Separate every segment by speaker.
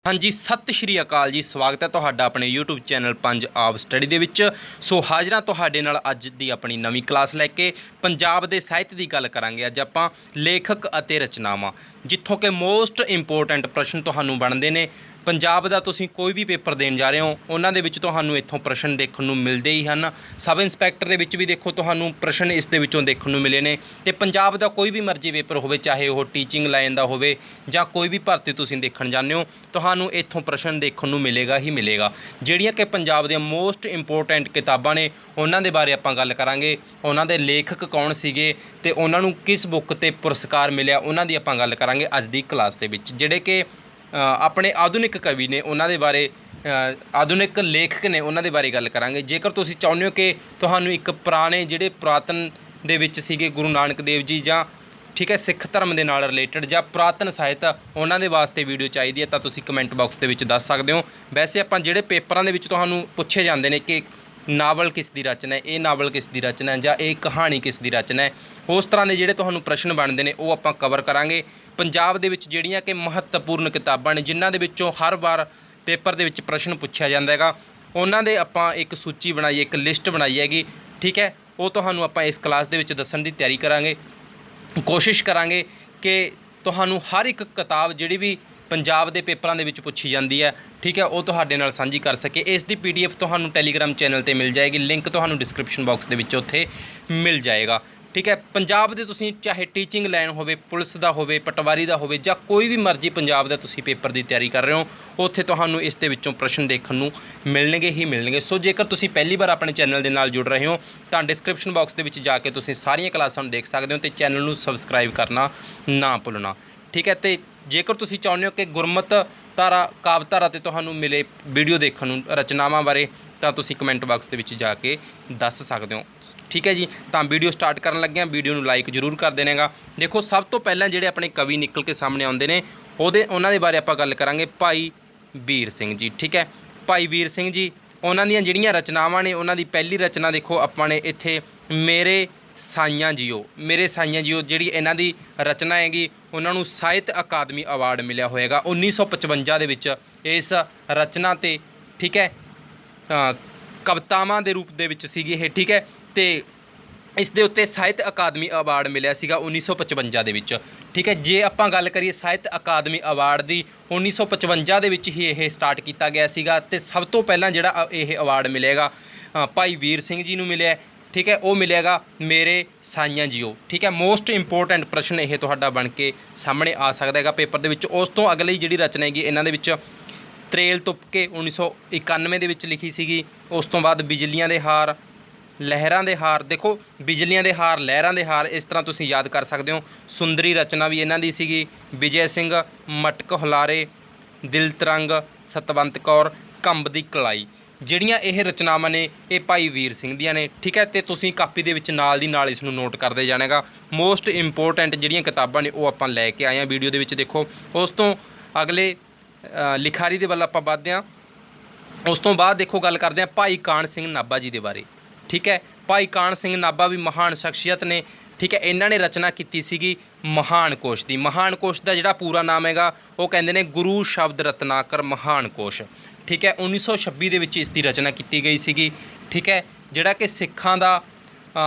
Speaker 1: हाँ जी, सत श्री अकाल जी। स्वागत है तुहाडा अपने यूट्यूब चैनल पंज आप स्टडी दे विच। सो हाज़र तुहाडे नाल अज दी अपनी नवीं क्लास लैके पंजाब दे साहित्य की गल करांगे। अज आपां लेखक अते रचनावां जित्थों के मोस्ट इंपोर्टेंट प्रश्न तुहानूं बनदे ने। पंजाब दा तुसीं कोई भी पेपर देण जा रहे हो उन्हां दे विच तुहानूं इत्थों प्रश्न देखण नूं मिलदे ही हन। सब इंस्पैक्टर दे विच भी देखो तुहानूं प्रश्न इस दे विचों देखण नूं मिले ने। ते पंजाब दा कोई भी मर्जी पेपर होवे, चाहे वह टीचिंग लाइन दा होवे जां कोई भी भर्ती तुसीं देखण जांदे हो, तुहानूं इत्थों प्रश्न देखण नूं मिलेगा ही मिलेगा। ਜਿਹੜੀਆਂ कि पंजाब ਦੀਆਂ मोस्ट इंपोर्टेंट किताबां ने उन्हां दे बारे आपां गल करांगे। उन्हां दे लेखक कौन सीगे ते उन्हां नूं किस बुक ते पुरस्कार मिलिया उन्हां दी आपां गल करांगे अज दी क्लास दे विच। ਜਿਹੜੇ कि अपने आधुनिक कवि ने उन्हां दे बारे आधुनिक लेखक ने उन्हां दे बारे गल करांगे। जेकर तुसीं चाहुंदे हो कि तुहानूं एक पुराने ਜਿਹੜੇ पुरातन ਦੇ ਵਿੱਚ ਸੀਗੇ गुरु नानक देव जी ਜਾਂ ठीक है सिख धर्म के नाल रिलेटेड ਜਾਂ पुरातन ਸਾਹਿਤ ਉਹਨਾਂ ਦੇ ਵਾਸਤੇ ਵੀਡੀਓ ਚਾਹੀਦੀ ਹੈ ਤਾਂ ਤੁਸੀਂ ਕਮੈਂਟ ਬਾਕਸ ਦੇ ਵਿੱਚ ਦੱਸ ਸਕਦੇ ਹੋ। ਵੈਸੇ ਆਪਾਂ ਜਿਹੜੇ ਪੇਪਰਾਂ ਦੇ ਵਿੱਚ ਤੁਹਾਨੂੰ ਪੁੱਛੇ ਜਾਂਦੇ ਨੇ ਕਿ ਨਾਵਲ ਕਿਸ ਦੀ ਰਚਨਾ ਹੈ, ਇਹ ਨਾਵਲ ਕਿਸ ਦੀ ਰਚਨਾ ਹੈ ਜਾਂ ਇਹ ਕਹਾਣੀ ਕਿਸ ਦੀ ਰਚਨਾ ਹੈ, ਉਸ ਤਰ੍ਹਾਂ ਦੇ ਜਿਹੜੇ ਤੁਹਾਨੂੰ ਪ੍ਰਸ਼ਨ ਬਣਦੇ ਨੇ ਉਹ ਆਪਾਂ ਕਵਰ ਕਰਾਂਗੇ। ਪੰਜਾਬ ਦੇ ਵਿੱਚ ਜਿਹੜੀਆਂ ਕਿ ਮਹੱਤਵਪੂਰਨ ਕਿਤਾਬਾਂ ਨੇ ਜਿਨ੍ਹਾਂ ਦੇ ਵਿੱਚੋਂ ਹਰ ਵਾਰ पेपर ਦੇ ਵਿੱਚ ਪ੍ਰਸ਼ਨ ਪੁੱਛਿਆ ਜਾਂਦਾ ਹੈਗਾ, ਉਹਨਾਂ ਦੇ ਆਪਾਂ ਇੱਕ ਸੂਚੀ ਬਣਾਈ, ਇੱਕ ਲਿਸਟ ਬਣਾਈ ਹੈਗੀ। ठीक है, ਉਹ ਤੁਹਾਨੂੰ ਆਪਾਂ ਇਸ ਕਲਾਸ ਦੇ ਵਿੱਚ ਦੱਸਣ ਦੀ ਤਿਆਰੀ ਕਰਾਂਗੇ। कोशिश करांगे कि तुहानूं हर एक किताब जिहड़ी भी पंजाब दे पेपरां दे विच पुछी जाती है, ठीक है, वो तुहाडे नाल सांझी कर सके। इस दी PDF तुहानूं टैलीग्राम चैनल ते मिल जाएगी, लिंक तुहानूं डिस्क्रिप्शन बॉक्स दे विच उत्थे मिल जाएगा। ठीक है, पंजाब दे तुसीं चाहे टीचिंग लाइन होवे, पुलिस दा होवे, पटवारी दा होवे जां कोई भी मर्जी पंजाब दा तुसीं पेपर की तैयारी कर रहे हो उत्थे तुहानूं इस दे विचों प्रश्न देखण नूं मिलणगे ही मिलणगे। सो जेकर तुसीं पहली बार अपने चैनल दे नाल जुड़ रहे हो तां डिस्क्रिप्शन बॉक्स दे विच जाके तुसीं सारियां क्लासां देख सकदे हो ते चैनल नूं सबसक्राइब करना ना भुलना। ठीक है, तो जेकर तुसीं चाहुंदे हो कि गुरमत धारा काव्य धारा ते तुहानूं मिले वीडियो देखण नूं रचनावां बारे ਤਾਂ ਤੁਸੀਂ ਕਮੈਂਟ ਬਾਕਸ ਦੇ ਵਿੱਚ ਜਾ ਕੇ ਦੱਸ ਸਕਦੇ ਹੋ। ठीक है जी, तो वीडियो स्टार्ट करन लगे हैं। वीडियो ਨੂੰ लाइक जरूर कर देनेगा। देखो सब तो पहला ਜਿਹੜੇ ਆਪਣੇ कवि निकल के सामने आउंदे ने ਉਹਨਾਂ ਦੇ ਬਾਰੇ ਆਪਾਂ ਗੱਲ ਕਰਾਂਗੇ ਭਾਈ ਵੀਰ ਸਿੰਘ ਜੀ। ठीक है, ਭਾਈ ਵੀਰ ਸਿੰਘ ਜੀ ਉਹਨਾਂ ਦੀਆਂ ਜਿਹੜੀਆਂ ਰਚਨਾਵਾਂ ਨੇ ਉਹਨਾਂ ਦੀ ਪਹਿਲੀ ਰਚਨਾ ਦੇਖੋ ਆਪਾਂ ਨੇ ਇੱਥੇ ਮੇਰੇ ਸਾਈਆਂ ਜੀਓ, ਮੇਰੇ ਸਾਈਆਂ ਜੀਓ ਜਿਹੜੀ ਇਹਨਾਂ ਦੀ ਰਚਨਾ ਹੈਗੀ ਉਹਨਾਂ ਨੂੰ ਸਾਹਿਤ ਅਕਾਦਮੀ ਅਵਾਰਡ ਮਿਲਿਆ ਹੋਏਗਾ 1955 ਦੇ ਵਿੱਚ ਇਸ ਰਚਨਾ ਤੇ। ठीक है, ਕਵਿਤਾਵਾਂ ਦੇ ਰੂਪ ਦੇ ਵਿੱਚ ਸੀਗੀ ਇਹ। ठीक है, ਤੇ ਇਸ ਦੇ ਉੱਤੇ ਸਾਹਿਤ ਅਕਾਦਮੀ ਅਵਾਰਡ ਮਿਲਿਆ ਸੀਗਾ 1955 ਦੇ ਵਿੱਚ। ਠੀਕ ਹੈ, ਜੇ ਆਪਾਂ ਗੱਲ ਕਰੀਏ ਸਾਹਿਤ ਅਕਾਦਮੀ ਅਵਾਰਡ ਦੀ 1955 ਦੇ ਵਿੱਚ ਹੀ ਇਹ ਸਟਾਰਟ ਕੀਤਾ ਗਿਆ ਸੀਗਾ ਤੇ ਸਭ ਤੋਂ ਪਹਿਲਾਂ ਜਿਹੜਾ ਇਹ ਅਵਾਰਡ ਮਿਲੇਗਾ ਭਾਈ ਵੀਰ ਸਿੰਘ ਜੀ ਨੂੰ ਮਿਲਿਆ। ठीक है, ਉਹ ਮਿਲੇਗਾ ਮੇਰੇ ਸਾਈਆਂ ਜੀਓ। ठीक है, ਮੋਸਟ ਇੰਪੋਰਟੈਂਟ ਪ੍ਰਸ਼ਨ ਇਹ ਤੁਹਾਡਾ ਬਣ ਕੇ ਸਾਹਮਣੇ ਆ ਸਕਦਾ ਹੈਗਾ ਪੇਪਰ ਦੇ ਵਿੱਚ। ਉਸ ਤੋਂ ਅਗਲੀ ਜਿਹੜੀ ਰਚਨਾ ਹੈਗੀ ਇਹਨਾਂ ਦੇ ਵਿੱਚ त्रेल तुपके 1991 ਦੇ ਵਿੱਚ ਲਿਖੀ ਸੀਗੀ। ਉਸ ਤੋਂ ਬਾਅਦ ਬਿਜਲੀਆਂ ਦੇ ਹਾਰ, ਲਹਿਰਾਂ ਦੇ ਹਾਰ। ਦੇਖੋ ਬਿਜਲੀਆਂ ਦੇ ਹਾਰ, ਲਹਿਰਾਂ ਦੇ ਹਾਰ ਇਸ ਤਰ੍ਹਾਂ ਤੁਸੀਂ ਯਾਦ ਕਰ ਸਕਦੇ ਹੋ। ਸੁੰਦਰੀ ਰਚਨਾ ਵੀ ਇਹਨਾਂ ਦੀ ਸੀਗੀ। ਵਿਜੇ ਸਿੰਘ, ਮਟਕ ਹੁਲਾਰੇ, ਦਿਲ ਤਰੰਗ, ਸਤਵੰਤ ਕੌਰ, ਕੰਬ ਦੀ ਕਲਾਈ, ਜਿਹੜੀਆਂ ਇਹ ਰਚਨਾਵਾਂ ਨੇ ਇਹ ਭਾਈ ਵੀਰ ਸਿੰਘ ਦੀਆਂ ਨੇ। ਠੀਕ ਹੈ, ਤੇ ਤੁਸੀਂ ਕਾਪੀ ਦੇ ਵਿੱਚ ਨਾਲ ਦੀ ਨਾਲ ਇਸ ਨੂੰ ਨੋਟ ਕਰਦੇ ਜਾਣੇਗਾ। ਮੋਸਟ ਇੰਪੋਰਟੈਂਟ ਜਿਹੜੀਆਂ ਕਿਤਾਬਾਂ ਨੇ ਉਹ ਆਪਾਂ ਲੈ ਕੇ ਆਏ ਹਾਂ ਵੀਡੀਓ ਦੇ ਵਿੱਚ। ਦੇਖੋ ਉਸ ਤੋਂ ਅਗਲੇ ਲਿਖਾਰੀ ਦੇ ਵੱਲ ਆਪਾਂ ਵੱਧਦੇ ਹਾਂ। ਉਸ ਤੋਂ ਬਾਅਦ ਦੇਖੋ ਗੱਲ ਕਰਦੇ ਹਾਂ ਭਾਈ ਕਾਨ ਸਿੰਘ ਨਾਭਾ ਜੀ ਦੇ ਬਾਰੇ। ਠੀਕ ਹੈ, ਭਾਈ ਕਾਨ ਸਿੰਘ ਨਾਭਾ ਵੀ ਮਹਾਨ ਸ਼ਖਸੀਅਤ ਨੇ। ਠੀਕ ਹੈ, ਇਹਨਾਂ ਨੇ ਰਚਨਾ ਕੀਤੀ ਸੀਗੀ ਮਹਾਨ ਕੋਸ਼ ਦੀ। ਮਹਾਨ ਕੋਸ਼ ਦਾ ਜਿਹੜਾ ਪੂਰਾ ਨਾਮ ਹੈਗਾ ਉਹ ਕਹਿੰਦੇ ਨੇ ਗੁਰੂ ਸ਼ਬਦ ਰਤਨਾਕਰ ਮਹਾਨ ਕੋਸ਼। ਠੀਕ ਹੈ, 1926 ਦੇ ਵਿੱਚ ਇਸ ਦੀ ਰਚਨਾ ਕੀਤੀ ਗਈ ਸੀਗੀ। ਠੀਕ ਹੈ, ਜਿਹੜਾ ਕਿ ਸਿੱਖਾਂ ਦਾ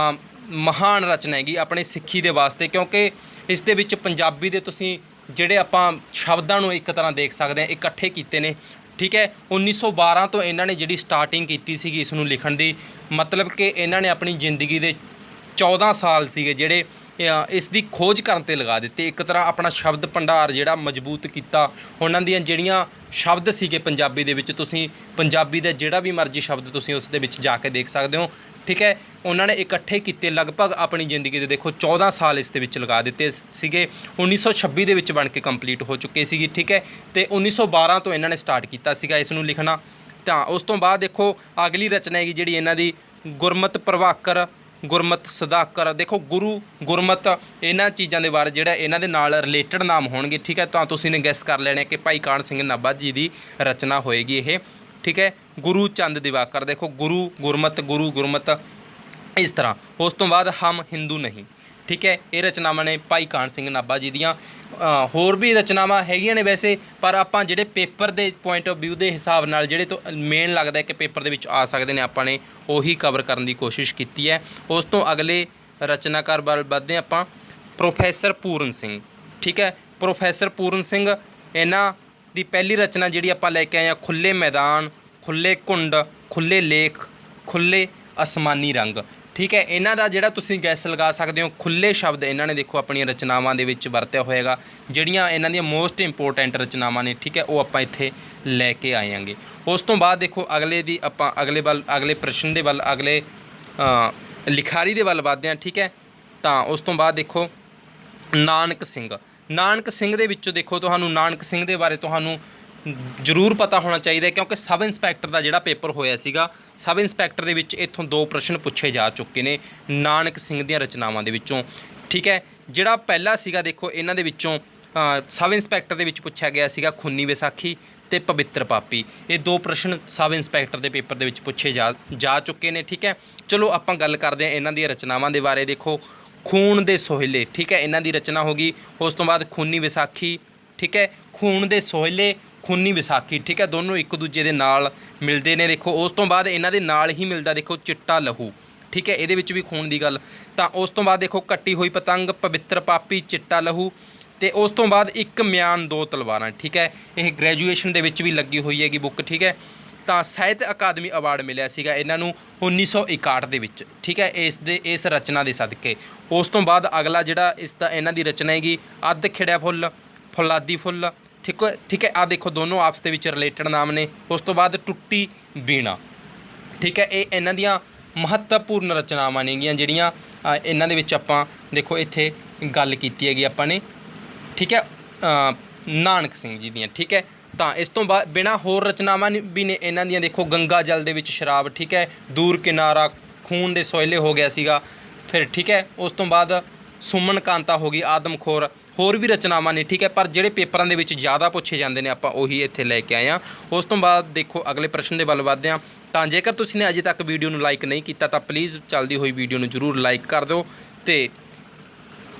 Speaker 1: ਮਹਾਨ ਰਚਨਾ ਹੈਗੀ ਆਪਣੇ ਸਿੱਖੀ ਦੇ ਵਾਸਤੇ, ਕਿਉਂਕਿ ਇਸ ਦੇ ਵਿੱਚ ਪੰਜਾਬੀ ਦੇ ਤੁਸੀਂ ਜਿਹੜੇ ਆਪਾਂ ਸ਼ਬਦਾਂ ਨੂੰ ਇੱਕ ਤਰ੍ਹਾਂ ਦੇਖ ਸਕਦੇ ਹਾਂ ਇਕੱਠੇ ਕੀਤੇ ਨੇ। ਠੀਕ ਹੈ, 1912 ਤੋਂ ਇਹਨਾਂ ਨੇ ਜਿਹੜੀ ਸਟਾਰਟਿੰਗ ਕੀਤੀ ਸੀਗੀ ਇਸ ਨੂੰ ਲਿਖਣ ਦੀ। ਮਤਲਬ ਕਿ ਇਹਨਾਂ ਨੇ ਆਪਣੀ ਜ਼ਿੰਦਗੀ ਦੇ 14 ਸਾਲ ਸੀਗੇ ਜਿਹੜੇ ਇਸ ਦੀ ਖੋਜ ਕਰਨ 'ਤੇ ਲਗਾ ਦਿੱਤੇ। ਇੱਕ ਤਰ੍ਹਾਂ ਆਪਣਾ ਸ਼ਬਦ ਭੰਡਾਰ ਜਿਹੜਾ ਮਜ਼ਬੂਤ ਕੀਤਾ। ਉਹਨਾਂ ਦੀਆਂ ਜਿਹੜੀਆਂ ਸ਼ਬਦ ਸੀਗੇ ਪੰਜਾਬੀ ਦੇ ਵਿੱਚ, ਤੁਸੀਂ ਪੰਜਾਬੀ ਦਾ ਜਿਹੜਾ ਵੀ ਮਰਜ਼ੀ ਸ਼ਬਦ ਤੁਸੀਂ ਉਸ ਦੇ ਵਿੱਚ ਜਾ ਕੇ ਦੇਖ ਸਕਦੇ ਹੋ। ਠੀਕ ਹੈ, ਉਹਨਾਂ ਨੇ ਇਕੱਠੇ ਕੀਤੇ ਲਗਭਗ ਆਪਣੀ ਜ਼ਿੰਦਗੀ ਦੇ ਦੇਖੋ 14 ਸਾਲ ਇਸ ਦੇ ਵਿੱਚ ਲਗਾ ਦਿੱਤੇ ਸੀਗੇ। 1926 ਦੇ ਵਿੱਚ ਬਣ ਕੇ ਕੰਪਲੀਟ ਹੋ ਚੁੱਕੇ ਸੀਗੀ। ਠੀਕ ਹੈ, ਤੇ 1912 ਤੋਂ ਇਹਨਾਂ ਨੇ ਸਟਾਰਟ ਕੀਤਾ ਸੀਗਾ ਇਸ ਨੂੰ ਲਿਖਣਾ। ਤਾਂ ਉਸ ਤੋਂ ਬਾਅਦ ਦੇਖੋ ਅਗਲੀ ਰਚਨਾ ਹੈਗੀ ਜਿਹੜੀ ਇਹਨਾਂ ਦੀ ਗੁਰਮਤ ਪ੍ਰਭਾਕਰ, ਗੁਰਮਤ ਸਦਾਕਰ। ਦੇਖੋ ਗੁਰੂ ਗੁਰਮਤ ਇਹਨਾਂ ਚੀਜ਼ਾਂ ਦੇ ਬਾਰੇ ਜਿਹੜਾ ਇਹਨਾਂ ਦੇ ਨਾਲ ਰਿਲੇਟਡ ਨਾਮ ਹੋਣਗੇ। ਠੀਕ ਹੈ, ਤਾਂ ਤੁਸੀਂ ਨੇ ਗੈਸ ਕਰ ਲੈਣਾ ਕਿ ਭਾਈ ਕਾਨ ਸਿੰਘ ਨਾਭਾ ਜੀ ਦੀ ਰਚਨਾ ਹੋਏਗੀ ਇਹ। ठीक है, गुरु चंद दिवाकर। देखो गुरु गुरमत इस तरह। उस तो बाद हम हिंदू नहीं। ठीक है, ये रचनावां ने भाई कान सिंह नाभा जी दियाँ। ਹੋਰ ਵੀ ਰਚਨਾਵਾਂ ਹੈਗੀਆਂ ਨੇ ਵੈਸੇ, ਪਰ ਆਪਾਂ ਜਿਹੜੇ ਪੇਪਰ ਦੇ ਪੁਆਇੰਟ ਆਫ ਵਿਊ ਦੇ ਹਿਸਾਬ ਨਾਲ ਜਿਹੜੇ ਤੋਂ ਮੇਨ ਲੱਗਦਾ ਕਿ ਪੇਪਰ ਦੇ ਵਿੱਚ ਆ ਸਕਦੇ ਨੇ, ਆਪਾਂ ਨੇ ਉਹੀ ਕਵਰ ਕਰਨ ਦੀ ਕੋਸ਼ਿਸ਼ ਕੀਤੀ ਹੈ। ਉਸ ਤੋਂ ਅਗਲੇ ਰਚਨਾਕਾਰ ਵੱਲ ਵੱਧਦੇ ਆਪਾਂ, ਪ੍ਰੋਫੈਸਰ ਪੂਰਨ ਸਿੰਘ। ਠੀਕ ਹੈ, ਪ੍ਰੋਫੈਸਰ ਪੂਰਨ ਸਿੰਘ, ਇਹਨਾਂ ਦੀ ਪਹਿਲੀ ਰਚਨਾ ਜਿਹੜੀ ਆਪਾਂ ਲੈ ਕੇ ਆਏ ਹਾਂ, ਖੁੱਲ੍ਹੇ ਮੈਦਾਨ, ਖੁੱਲ੍ਹੇ ਘੁੰਡ, ਖੁੱਲ੍ਹੇ ਲੇਖ, ਖੁੱਲ੍ਹੇ ਅਸਮਾਨੀ ਰੰਗ। ਠੀਕ ਹੈ, ਇਹਨਾਂ ਦਾ ਜਿਹੜਾ ਤੁਸੀਂ ਗੈਸ ਲਗਾ ਸਕਦੇ ਹੋ, ਖੁੱਲ੍ਹੇ ਸ਼ਬਦ ਇਹਨਾਂ ਨੇ ਦੇਖੋ ਆਪਣੀਆਂ ਰਚਨਾਵਾਂ ਦੇ ਵਿੱਚ ਵਰਤਿਆ ਹੋਏਗਾ। ਜਿਹੜੀਆਂ ਇਹਨਾਂ ਦੀਆਂ ਮੋਸਟ ਇੰਪੋਰਟੈਂਟ ਰਚਨਾਵਾਂ ਨੇ, ਠੀਕ ਹੈ, ਉਹ ਆਪਾਂ ਇੱਥੇ ਲੈ ਕੇ ਆਏਆਂਗੇ। ਉਸ ਤੋਂ ਬਾਅਦ ਦੇਖੋ ਅਗਲੇ ਦੀ ਆਪਾਂ ਅਗਲੇ ਪ੍ਰਸ਼ਨ ਦੇ ਵੱਲ, ਅਗਲੇ ਲਿਖਾਰੀ ਦੇ ਵੱਲ ਵੱਧਦੇ ਹਾਂ। ਠੀਕ ਹੈ, ਤਾਂ ਉਸ ਤੋਂ ਬਾਅਦ ਦੇਖੋ ਨਾਨਕ ਸਿੰਘ। ਨਾਨਕ ਸਿੰਘ ਦੇ ਵਿੱਚੋਂ ਦੇਖੋ, ਤੁਹਾਨੂੰ ਨਾਨਕ ਸਿੰਘ ਦੇ ਬਾਰੇ ਤੁਹਾਨੂੰ ਜ਼ਰੂਰ ਪਤਾ ਹੋਣਾ ਚਾਹੀਦਾ, ਕਿਉਂਕਿ ਸਬ ਇੰਸਪੈਕਟਰ ਦਾ ਜਿਹੜਾ ਪੇਪਰ ਹੋਇਆ ਸੀਗਾ, ਸਬ ਇੰਸਪੈਕਟਰ ਦੇ ਵਿੱਚ ਇੱਥੋਂ 2 ਪ੍ਰਸ਼ਨ ਪੁੱਛੇ ਜਾ ਚੁੱਕੇ ਨੇ ਨਾਨਕ ਸਿੰਘ ਦੀਆਂ ਰਚਨਾਵਾਂ ਦੇ ਵਿੱਚੋਂ। ਠੀਕ ਹੈ, ਜਿਹੜਾ ਪਹਿਲਾ ਸੀਗਾ ਦੇਖੋ ਇਹਨਾਂ ਦੇ ਵਿੱਚੋਂ ਸਬ ਇੰਸਪੈਕਟਰ ਦੇ ਵਿੱਚ ਪੁੱਛਿਆ ਗਿਆ ਸੀਗਾ ਖੂਨੀ ਵਿਸਾਖੀ ਅਤੇ ਪਵਿੱਤਰ ਪਾਪੀ। ਇਹ 2 ਪ੍ਰਸ਼ਨ ਸਬ ਇੰਸਪੈਕਟਰ ਦੇ ਪੇਪਰ ਦੇ ਵਿੱਚ ਪੁੱਛੇ ਜਾ ਚੁੱਕੇ ਨੇ। ਠੀਕ ਹੈ, ਚਲੋ ਆਪਾਂ ਗੱਲ ਕਰਦੇ ਹਾਂ ਇਹਨਾਂ ਦੀਆਂ ਰਚਨਾਵਾਂ ਦੇ ਬਾਰੇ। ਦੇਖੋ ਖੂਨ ਦੇ ਸੋਹਿਲੇ, ਠੀਕ ਹੈ, ਇਹਨਾਂ ਦੀ ਰਚਨਾ ਹੋ ਗਈ। ਉਸ ਤੋਂ ਬਾਅਦ ਖੂਨੀ ਵਿਸਾਖੀ, ਠੀਕ ਹੈ, ਖੂਨ ਦੇ ਸੋਹਿਲੇ, ਖੂਨੀ ਵਿਸਾਖੀ। ਠੀਕ ਹੈ, ਦੋਨੋਂ ਇੱਕ ਦੂਜੇ ਦੇ ਨਾਲ ਮਿਲਦੇ ਨੇ। ਦੇਖੋ ਉਸ ਤੋਂ ਬਾਅਦ ਇਹਨਾਂ ਦੇ ਨਾਲ ਹੀ ਮਿਲਦਾ ਦੇਖੋ ਚਿੱਟਾ ਲਹੂ। ਠੀਕ ਹੈ, ਇਹਦੇ ਵਿੱਚ ਵੀ ਖੂਨ ਦੀ ਗੱਲ। ਤਾਂ ਉਸ ਤੋਂ ਬਾਅਦ ਦੇਖੋ ਕੱਟੀ ਹੋਈ ਪਤੰਗ, ਪਵਿੱਤਰ ਪਾਪੀ, ਚਿੱਟਾ ਲਹੂ, ਅਤੇ ਉਸ ਤੋਂ ਬਾਅਦ ਇੱਕ ਮਿਆਨ 2 ਤਲਵਾਰਾਂ। ਠੀਕ ਹੈ, ਇਹ ਗ੍ਰੈਜੂਏਸ਼ਨ ਦੇ ਵਿੱਚ ਵੀ ਲੱਗੀ ਹੋਈ ਹੈਗੀ ਬੁੱਕ। ਠੀਕ ਹੈ, ਤਾਂ ਸਾਹਿਤ ਅਕਾਦਮੀ ਅਵਾਰਡ ਮਿਲਿਆ ਸੀਗਾ ਇਹਨਾਂ ਨੂੰ 1961 ਦੇ ਵਿੱਚ। ਠੀਕ ਹੈ, ਇਸ ਰਚਨਾ ਦੇ ਸਦਕੇ। ਉਸ ਤੋਂ ਬਾਅਦ ਅਗਲਾ ਜਿਹੜਾ ਇਹਨਾਂ ਦੀ ਰਚਨਾ ਹੈਗੀ, ਅੱਧ ਖਿੜਿਆ ਫੁੱਲ, ਫੁੱਲਾਦੀ ਫੁੱਲ। ਠੀਕ ਹੈ, ਆਹ ਦੇਖੋ ਦੋਨੋਂ ਆਪਸ ਦੇ ਵਿੱਚ ਰਿਲੇਟਡ ਨਾਮ ਨੇ। ਉਸ ਤੋਂ ਬਾਅਦ ਟੁੱਟੀ ਬੀਣਾ। ਠੀਕ ਹੈ, ਇਹ ਇਹਨਾਂ ਦੀਆਂ ਮਹੱਤਵਪੂਰਨ ਰਚਨਾਵਾਂ ਨੇਗੀਆਂ ਜਿਹੜੀਆਂ ਇਹਨਾਂ ਦੇ ਵਿੱਚ ਆਪਾਂ ਦੇਖੋ ਇੱਥੇ ਗੱਲ ਕੀਤੀ ਹੈਗੀ ਆਪਾਂ ਨੇ। ਠੀਕ ਹੈ, ਨਾਨਕ ਸਿੰਘ ਜੀ ਦੀਆਂ। ਠੀਕ ਹੈ, ਤਾਂ ਇਸ ਤੋਂ ਬਾਅਦ ਬਿਨਾਂ ਹੋਰ ਰਚਨਾਵਾਂ ਵੀ ਨੇ ਇਹਨਾਂ ਦੀਆਂ। ਦੇਖੋ ਗੰਗਾ ਜਲ ਦੇ ਵਿੱਚ ਸ਼ਰਾਬ। ਠੀਕ ਹੈ, ਦੂਰ ਕਿਨਾਰਾ, ਖੂਨ ਦੇ ਸੋਇਲੇ ਹੋ ਗਿਆ ਸੀਗਾ ਫਿਰ। ਠੀਕ ਹੈ, ਉਸ ਤੋਂ ਬਾਅਦ ਸੁਮਨ ਕਾਂਤਾ ਹੋ ਗਈ, ਆਦਮਖੋਰ। ਹੋਰ ਵੀ ਰਚਨਾਵਾਂ ਨੇ। ਠੀਕ ਹੈ, ਪਰ ਜਿਹੜੇ ਪੇਪਰਾਂ ਦੇ ਵਿੱਚ ਜ਼ਿਆਦਾ ਪੁੱਛੇ ਜਾਂਦੇ ਨੇ ਆਪਾਂ ਉਹੀ ਇੱਥੇ ਲੈ ਕੇ ਆਏ ਹਾਂ। ਉਸ ਤੋਂ ਬਾਅਦ ਦੇਖੋ ਅਗਲੇ ਪ੍ਰਸ਼ਨ ਦੇ ਵੱਲ ਵੱਧਦੇ ਹਾਂ। ਤਾਂ ਜੇਕਰ ਤੁਸੀਂ ਨੇ ਅਜੇ ਤੱਕ ਵੀਡੀਓ ਨੂੰ ਲਾਈਕ ਨਹੀਂ ਕੀਤਾ ਤਾਂ ਪਲੀਜ਼ ਚੱਲਦੀ ਹੋਈ ਵੀਡੀਓ ਨੂੰ ਜ਼ਰੂਰ ਲਾਈਕ ਕਰ ਦਿਓ ਅਤੇ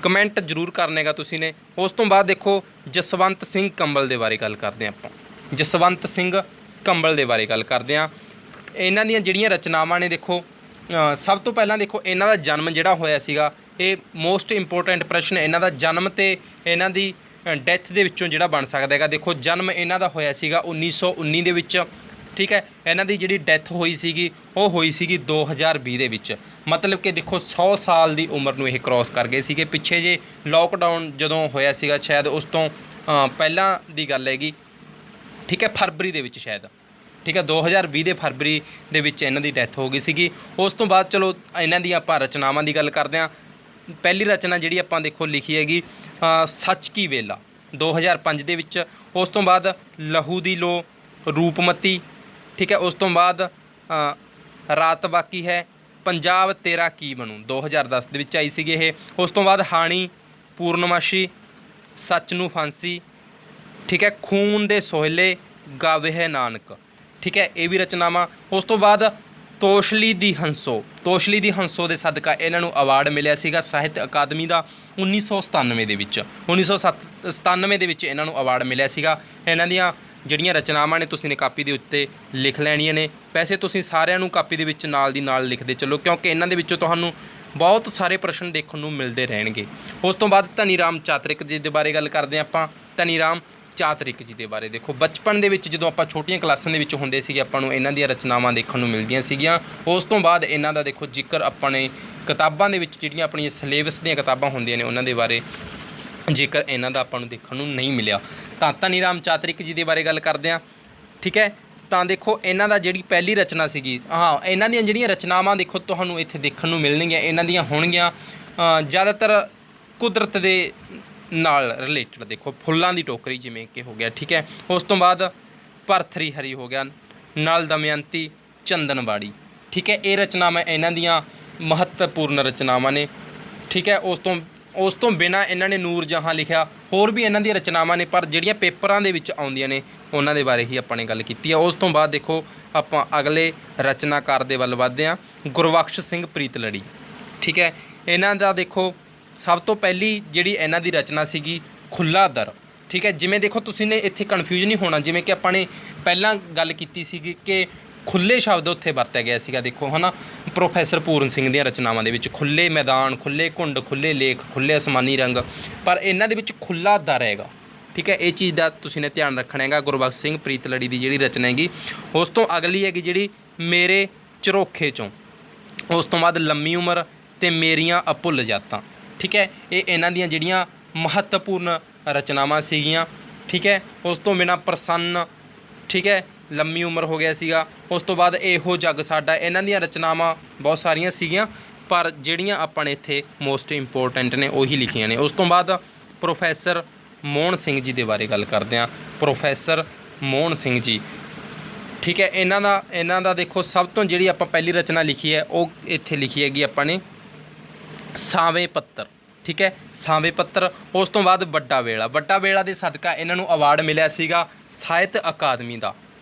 Speaker 1: ਕਮੈਂਟ ਜ਼ਰੂਰ ਕਰਨੇਗਾ ਤੁਸੀਂ ਨੇ। ਉਸ ਤੋਂ ਬਾਅਦ ਦੇਖੋ ਜਸਵੰਤ ਸਿੰਘ ਕੰਬਲ ਦੇ ਬਾਰੇ ਗੱਲ ਕਰਦੇ ਹਾਂ ਆਪਾਂ। ਜਸਵੰਤ ਸਿੰਘ ਕੰਬਲ ਦੇ ਬਾਰੇ ਗੱਲ ਕਰਦੇ ਹਾਂ। ਇਹਨਾਂ ਦੀਆਂ ਜਿਹੜੀਆਂ ਰਚਨਾਵਾਂ ਨੇ ਦੇਖੋ, ਸਭ ਤੋਂ ਪਹਿਲਾਂ ਦੇਖੋ ਇਹਨਾਂ ਦਾ ਜਨਮ ਜਿਹੜਾ ਹੋਇਆ ਸੀਗਾ, ਇਹ ਮੋਸਟ ਇੰਪੋਰਟੈਂਟ ਪ੍ਰਸ਼ਨ। ਇਹਨਾਂ ਦਾ ਜਨਮ ਅਤੇ ਇਹਨਾਂ ਦੀ ਡੈਥ ਦੇ ਵਿੱਚੋਂ ਜਿਹੜਾ ਬਣ ਸਕਦਾ ਹੈਗਾ। ਦੇਖੋ ਜਨਮ ਇਹਨਾਂ ਦਾ ਹੋਇਆ ਸੀਗਾ 1919 ਦੇ ਵਿੱਚ। ਠੀਕ ਹੈ, ਇਹਨਾਂ ਦੀ ਜਿਹੜੀ ਡੈਥ ਹੋਈ ਸੀਗੀ ਉਹ ਹੋਈ ਸੀਗੀ 2020 ਦੇ ਵਿੱਚ। ਮਤਲਬ ਕਿ ਦੇਖੋ 100 ਸਾਲ ਦੀ ਉਮਰ ਨੂੰ ਇਹ ਕ੍ਰੋਸ ਕਰ ਗਏ ਸੀਗੇ। ਪਿੱਛੇ ਜੇ ਲੋਕਡਾਊਨ ਜਦੋਂ ਹੋਇਆ ਸੀਗਾ ਸ਼ਾਇਦ ਉਸ ਤੋਂ ਪਹਿਲਾਂ ਦੀ ਗੱਲ ਹੈਗੀ। ਠੀਕ ਹੈ, ਫਰਵਰੀ ਦੇ ਵਿੱਚ ਸ਼ਾਇਦ। ਠੀਕ ਹੈ, 2020 ਦੇ ਫਰਵਰੀ ਦੇ ਵਿੱਚ ਇਹਨਾਂ ਦੀ ਡੈਥ ਹੋ ਗਈ ਸੀਗੀ। ਉਸ ਤੋਂ ਬਾਅਦ ਚਲੋ ਇਹਨਾਂ ਦੀਆਂ ਆਪਾਂ ਰਚਨਾਵਾਂ ਦੀ ਗੱਲ ਕਰਦੇ ਹਾਂ। ਪਹਿਲੀ ਰਚਨਾ ਜਿਹੜੀ ਆਪਾਂ ਦੇਖੋ ਲਿਖੀ ਹੈਗੀ ਸੱਚ ਕੀ ਵੇਲਾ 2005 ਦੇ ਵਿੱਚ। ਉਸ ਤੋਂ ਬਾਅਦ ਲਹੂ ਦੀ ਲੋ, ਰੂਪਮਤੀ। ਠੀਕ ਹੈ, ਉਸ ਤੋਂ ਬਾਅਦ ਰਾਤ ਬਾਕੀ ਹੈ, ਪੰਜਾਬ ਤੇਰਾ ਕੀ ਬਣੂ 2010 ਦੇ ਵਿੱਚ ਆਈ ਸੀਗੀ ਇਹ। ਉਸ ਤੋਂ ਬਾਅਦ ਹਾਣੀ, ਪੂਰਨਮਾਸ਼ੀ, ਸੱਚ ਨੂੰ ਫਾਂਸੀ। ਠੀਕ ਹੈ, ਖੂਨ ਦੇ ਸੋਹਿਲੇ, ਗਾਵੇ ਹੈ ਨਾਨਕ। ਠੀਕ ਹੈ, ਇਹ ਵੀ ਰਚਨਾਵਾਂ। ਉਸ ਤੋਂ ਬਾਅਦ ਤੋਸ਼ਲੀ ਦੀ ਹੰਸੋ। ਤੋਸ਼ਲੀ ਦੀ ਹੰਸੋ ਦੇ ਸਦਕਾ ਇਹਨਾਂ ਨੂੰ ਅਵਾਰਡ ਮਿਲਿਆ ਸੀਗਾ ਸਾਹਿਤ ਅਕਾਦਮੀ ਦਾ 1997 ਦੇ ਵਿੱਚ। 1997 ਦੇ ਵਿੱਚ ਇਹਨਾਂ ਨੂੰ ਅਵਾਰਡ ਮਿਲਿਆ ਸੀਗਾ। ਇਹਨਾਂ ਦੀਆਂ ਜਿਹੜੀਆਂ ਰਚਨਾਵਾਂ ਨੇ ਤੁਸੀਂ ਨੇ ਕਾਪੀ ਦੇ ਉੱਤੇ ਲਿਖ ਲੈਣੀਆਂ ਨੇ। ਵੈਸੇ ਤੁਸੀਂ ਸਾਰਿਆਂ ਨੂੰ ਕਾਪੀ ਦੇ ਵਿੱਚ ਨਾਲ ਦੀ ਨਾਲ ਲਿਖਦੇ ਚੱਲੋ, ਕਿਉਂਕਿ ਇਹਨਾਂ ਦੇ ਵਿੱਚੋਂ ਤੁਹਾਨੂੰ ਬਹੁਤ ਸਾਰੇ ਪ੍ਰਸ਼ਨ ਦੇਖਣ ਨੂੰ ਮਿਲਦੇ ਰਹਿਣਗੇ। ਉਸ ਤੋਂ ਬਾਅਦ ਧਨੀ ਰਾਮ ਚਾਤਰਿਕ ਜੀ ਦੇ ਬਾਰੇ ਗੱਲ ਕਰਦੇ ਹਾਂ ਆਪਾਂ। ਧਨੀ ਰਾਮ ਚਾਤਰਿਕ ਜੀ ਦੇ ਬਾਰੇ ਦੇਖੋ, ਬਚਪਨ ਦੇ ਵਿੱਚ ਜਦੋਂ ਆਪਾਂ ਛੋਟੀਆਂ ਕਲਾਸਾਂ ਦੇ ਵਿੱਚ ਹੁੰਦੇ ਸੀਗੇ ਆਪਾਂ ਨੂੰ ਇਹਨਾਂ ਦੀਆਂ ਰਚਨਾਵਾਂ ਦੇਖਣ ਨੂੰ ਮਿਲਦੀਆਂ ਸੀਗੀਆਂ। ਉਸ ਤੋਂ ਬਾਅਦ ਇਹਨਾਂ ਦਾ ਦੇਖੋ ਜ਼ਿਕਰ ਆਪਾਂ ਨੇ ਕਿਤਾਬਾਂ ਦੇ ਵਿੱਚ, ਜਿਹੜੀਆਂ ਆਪਣੀਆਂ ਸਿਲੇਬਸ ਦੀਆਂ ਕਿਤਾਬਾਂ ਹੁੰਦੀਆਂ ਨੇ ਉਹਨਾਂ ਦੇ ਬਾਰੇ ਜੇਕਰ ਇਹਨਾਂ ਦਾ ਆਪਾਂ ਨੂੰ ਦੇਖਣ ਨੂੰ ਨਹੀਂ ਮਿਲਿਆ। ਤਾਂ ਧਨੀ ਰਾਮ ਚਾਤਰਿਕ ਜੀ ਦੇ ਬਾਰੇ ਗੱਲ ਕਰਦੇ ਹਾਂ। ਠੀਕ ਹੈ, ਤਾਂ ਦੇਖੋ ਇਹਨਾਂ ਦਾ ਜਿਹੜੀ ਪਹਿਲੀ ਰਚਨਾ ਸੀਗੀ, ਇਹਨਾਂ ਦੀਆਂ ਜਿਹੜੀਆਂ ਰਚਨਾਵਾਂ ਦੇਖੋ ਤੁਹਾਨੂੰ ਇੱਥੇ ਦੇਖਣ ਨੂੰ ਮਿਲਣਗੀਆਂ, ਇਹਨਾਂ ਦੀਆਂ ਹੋਣਗੀਆਂ ਜ਼ਿਆਦਾਤਰ ਕੁਦਰਤ ਦੇ ਨਾਲ ਰਿਲੇਟਡ। ਦੇਖੋ ਫੁੱਲਾਂ ਦੀ ਟੋਕਰੀ ਜਿਵੇਂ ਕਿ ਹੋ ਗਿਆ। ਠੀਕ ਹੈ, ਉਸ ਤੋਂ ਬਾਅਦ ਭਰਥਰੀ ਹਰੀ ਹੋ ਗਿਆ, ਨਲ ਦਮਯੰਤੀ, ਚੰਦਨਵਾੜੀ। ਠੀਕ ਹੈ, ਇਹ ਰਚਨਾਵਾਂ ਇਹਨਾਂ ਦੀਆਂ ਮਹੱਤਵਪੂਰਨ ਰਚਨਾਵਾਂ ਨੇ। ਠੀਕ ਹੈ, ਉਸ ਤੋਂ ਬਿਨਾਂ ਇਹਨਾਂ ਨੇ ਨੂਰ ਜਹਾਂ ਲਿਖਿਆ। ਹੋਰ ਵੀ ਇਹਨਾਂ ਦੀਆਂ ਰਚਨਾਵਾਂ ਨੇ, ਪਰ ਜਿਹੜੀਆਂ ਪੇਪਰਾਂ ਦੇ ਵਿੱਚ ਆਉਂਦੀਆਂ ਨੇ ਉਹਨਾਂ ਦੇ ਬਾਰੇ ਹੀ ਆਪਾਂ ਨੇ ਗੱਲ ਕੀਤੀ ਹੈ। ਉਸ ਤੋਂ ਬਾਅਦ ਦੇਖੋ ਆਪਾਂ ਅਗਲੇ ਰਚਨਾਕਾਰ ਦੇ ਵੱਲ ਵੱਧਦੇ ਹਾਂ, ਗੁਰਬਖਸ਼ ਸਿੰਘ ਪ੍ਰੀਤਲੜੀ। ਠੀਕ ਹੈ, ਇਹਨਾਂ ਦਾ ਦੇਖੋ ਸਭ ਤੋਂ ਪਹਿਲੀ ਜਿਹੜੀ ਇਹਨਾਂ ਦੀ ਰਚਨਾ ਸੀਗੀ ਖੁੱਲ੍ਹਾ ਦਰ। ਠੀਕ ਹੈ, ਜਿਵੇਂ ਦੇਖੋ ਤੁਸੀਂ ਨੇ ਇੱਥੇ ਕਨਫਿਊਜ਼ ਨਹੀਂ ਹੋਣਾ, ਜਿਵੇਂ ਕਿ ਆਪਾਂ ਨੇ ਪਹਿਲਾਂ ਗੱਲ ਕੀਤੀ ਸੀਗੀ ਕਿ ਖੁੱਲ੍ਹੇ ਸ਼ਬਦ ਉੱਥੇ ਵਰਤਿਆ ਗਿਆ ਸੀਗਾ। ਦੇਖੋ ਹੈ ਨਾ, ਪ੍ਰੋਫੈਸਰ ਪੂਰਨ ਸਿੰਘ ਦੀਆਂ ਰਚਨਾਵਾਂ ਦੇ ਵਿੱਚ ਖੁੱਲ੍ਹੇ ਮੈਦਾਨ, ਖੁੱਲ੍ਹੇ ਘੁੰਡ, ਖੁੱਲ੍ਹੇ ਲੇਖ, ਖੁੱਲ੍ਹੇ ਅਸਮਾਨੀ ਰੰਗ, ਪਰ ਇਹਨਾਂ ਦੇ ਵਿੱਚ ਖੁੱਲ੍ਹਾ ਦਰ ਹੈਗਾ। ਠੀਕ ਹੈ, ਇਹ ਚੀਜ਼ ਦਾ ਤੁਸੀਂ ਨੇ ਧਿਆਨ ਰੱਖਣਾ ਹੈਗਾ। ਗੁਰਬਖਸ਼ ਸਿੰਘ ਪ੍ਰੀਤਲੜੀ ਦੀ ਜਿਹੜੀ ਰਚਨਾ ਹੈਗੀ। ਉਸ ਤੋਂ ਅਗਲੀ ਹੈਗੀ ਜਿਹੜੀ ਮੇਰੇ ਝਰੋਖੇ 'ਚੋਂ। ਉਸ ਤੋਂ ਬਾਅਦ ਲੰਮੀ ਉਮਰ ਅਤੇ ਮੇਰੀਆਂ ਅਭੁੱਲ ਜਾਤਾਂ। ਠੀਕ ਹੈ, ਇਹ ਇਹਨਾਂ ਦੀਆਂ ਜਿਹੜੀਆਂ ਮਹੱਤਵਪੂਰਨ ਰਚਨਾਵਾਂ ਸੀਗੀਆਂ। ਠੀਕ ਹੈ, ਉਸ ਤੋਂ ਬਿਨਾਂ ਪ੍ਰਸੰਨ, ਠੀਕ ਹੈ, ਲੰਮੀ ਉਮਰ ਹੋ ਗਿਆ ਸੀਗਾ। ਉਸ ਤੋਂ ਬਾਅਦ ਇਹੋ ਜੱਗ ਸਾਡਾ। ਇਹਨਾਂ ਦੀਆਂ ਰਚਨਾਵਾਂ ਬਹੁਤ ਸਾਰੀਆਂ ਸੀਗੀਆਂ, ਪਰ ਜਿਹੜੀਆਂ ਆਪਾਂ ਨੇ ਇੱਥੇ ਮੋਸਟ ਇੰਪੋਰਟੈਂਟ ਨੇ ਉਹੀ ਲਿਖੀਆਂ ਨੇ। ਉਸ ਤੋਂ ਬਾਅਦ ਪ੍ਰੋਫੈਸਰ ਮੋਹਨ ਸਿੰਘ ਜੀ ਦੇ ਬਾਰੇ ਗੱਲ ਕਰਦੇ ਹਾਂ। ਪ੍ਰੋਫੈਸਰ ਮੋਹਨ ਸਿੰਘ ਜੀ, ਠੀਕ ਹੈ, ਇਹਨਾਂ ਦਾ ਦੇਖੋ ਸਭ ਤੋਂ ਜਿਹੜੀ ਆਪਾਂ ਪਹਿਲੀ ਰਚਨਾ ਲਿਖੀ ਹੈ ਉਹ ਇੱਥੇ ਲਿਖੀ ਹੈਗੀ ਆਪਾਂ ਨੇ ਸਾਵੇਂ ਪੱਤਰ। ਠੀਕ ਹੈ, ਸਾਵੇਂ ਪੱਤਰ। ਉਸ ਤੋਂ ਬਾਅਦ ਵੱਡਾ ਵੇਲਾ। ਵੱਡਾ ਵੇਲਾ ਦੇ ਸਦਕਾ ਇਹਨਾਂ ਨੂੰ ਅਵਾਰਡ ਮਿਲਿਆ ਸੀਗਾ ਸਾਹਿਤ ਅਕਾਦਮੀ ਦਾ।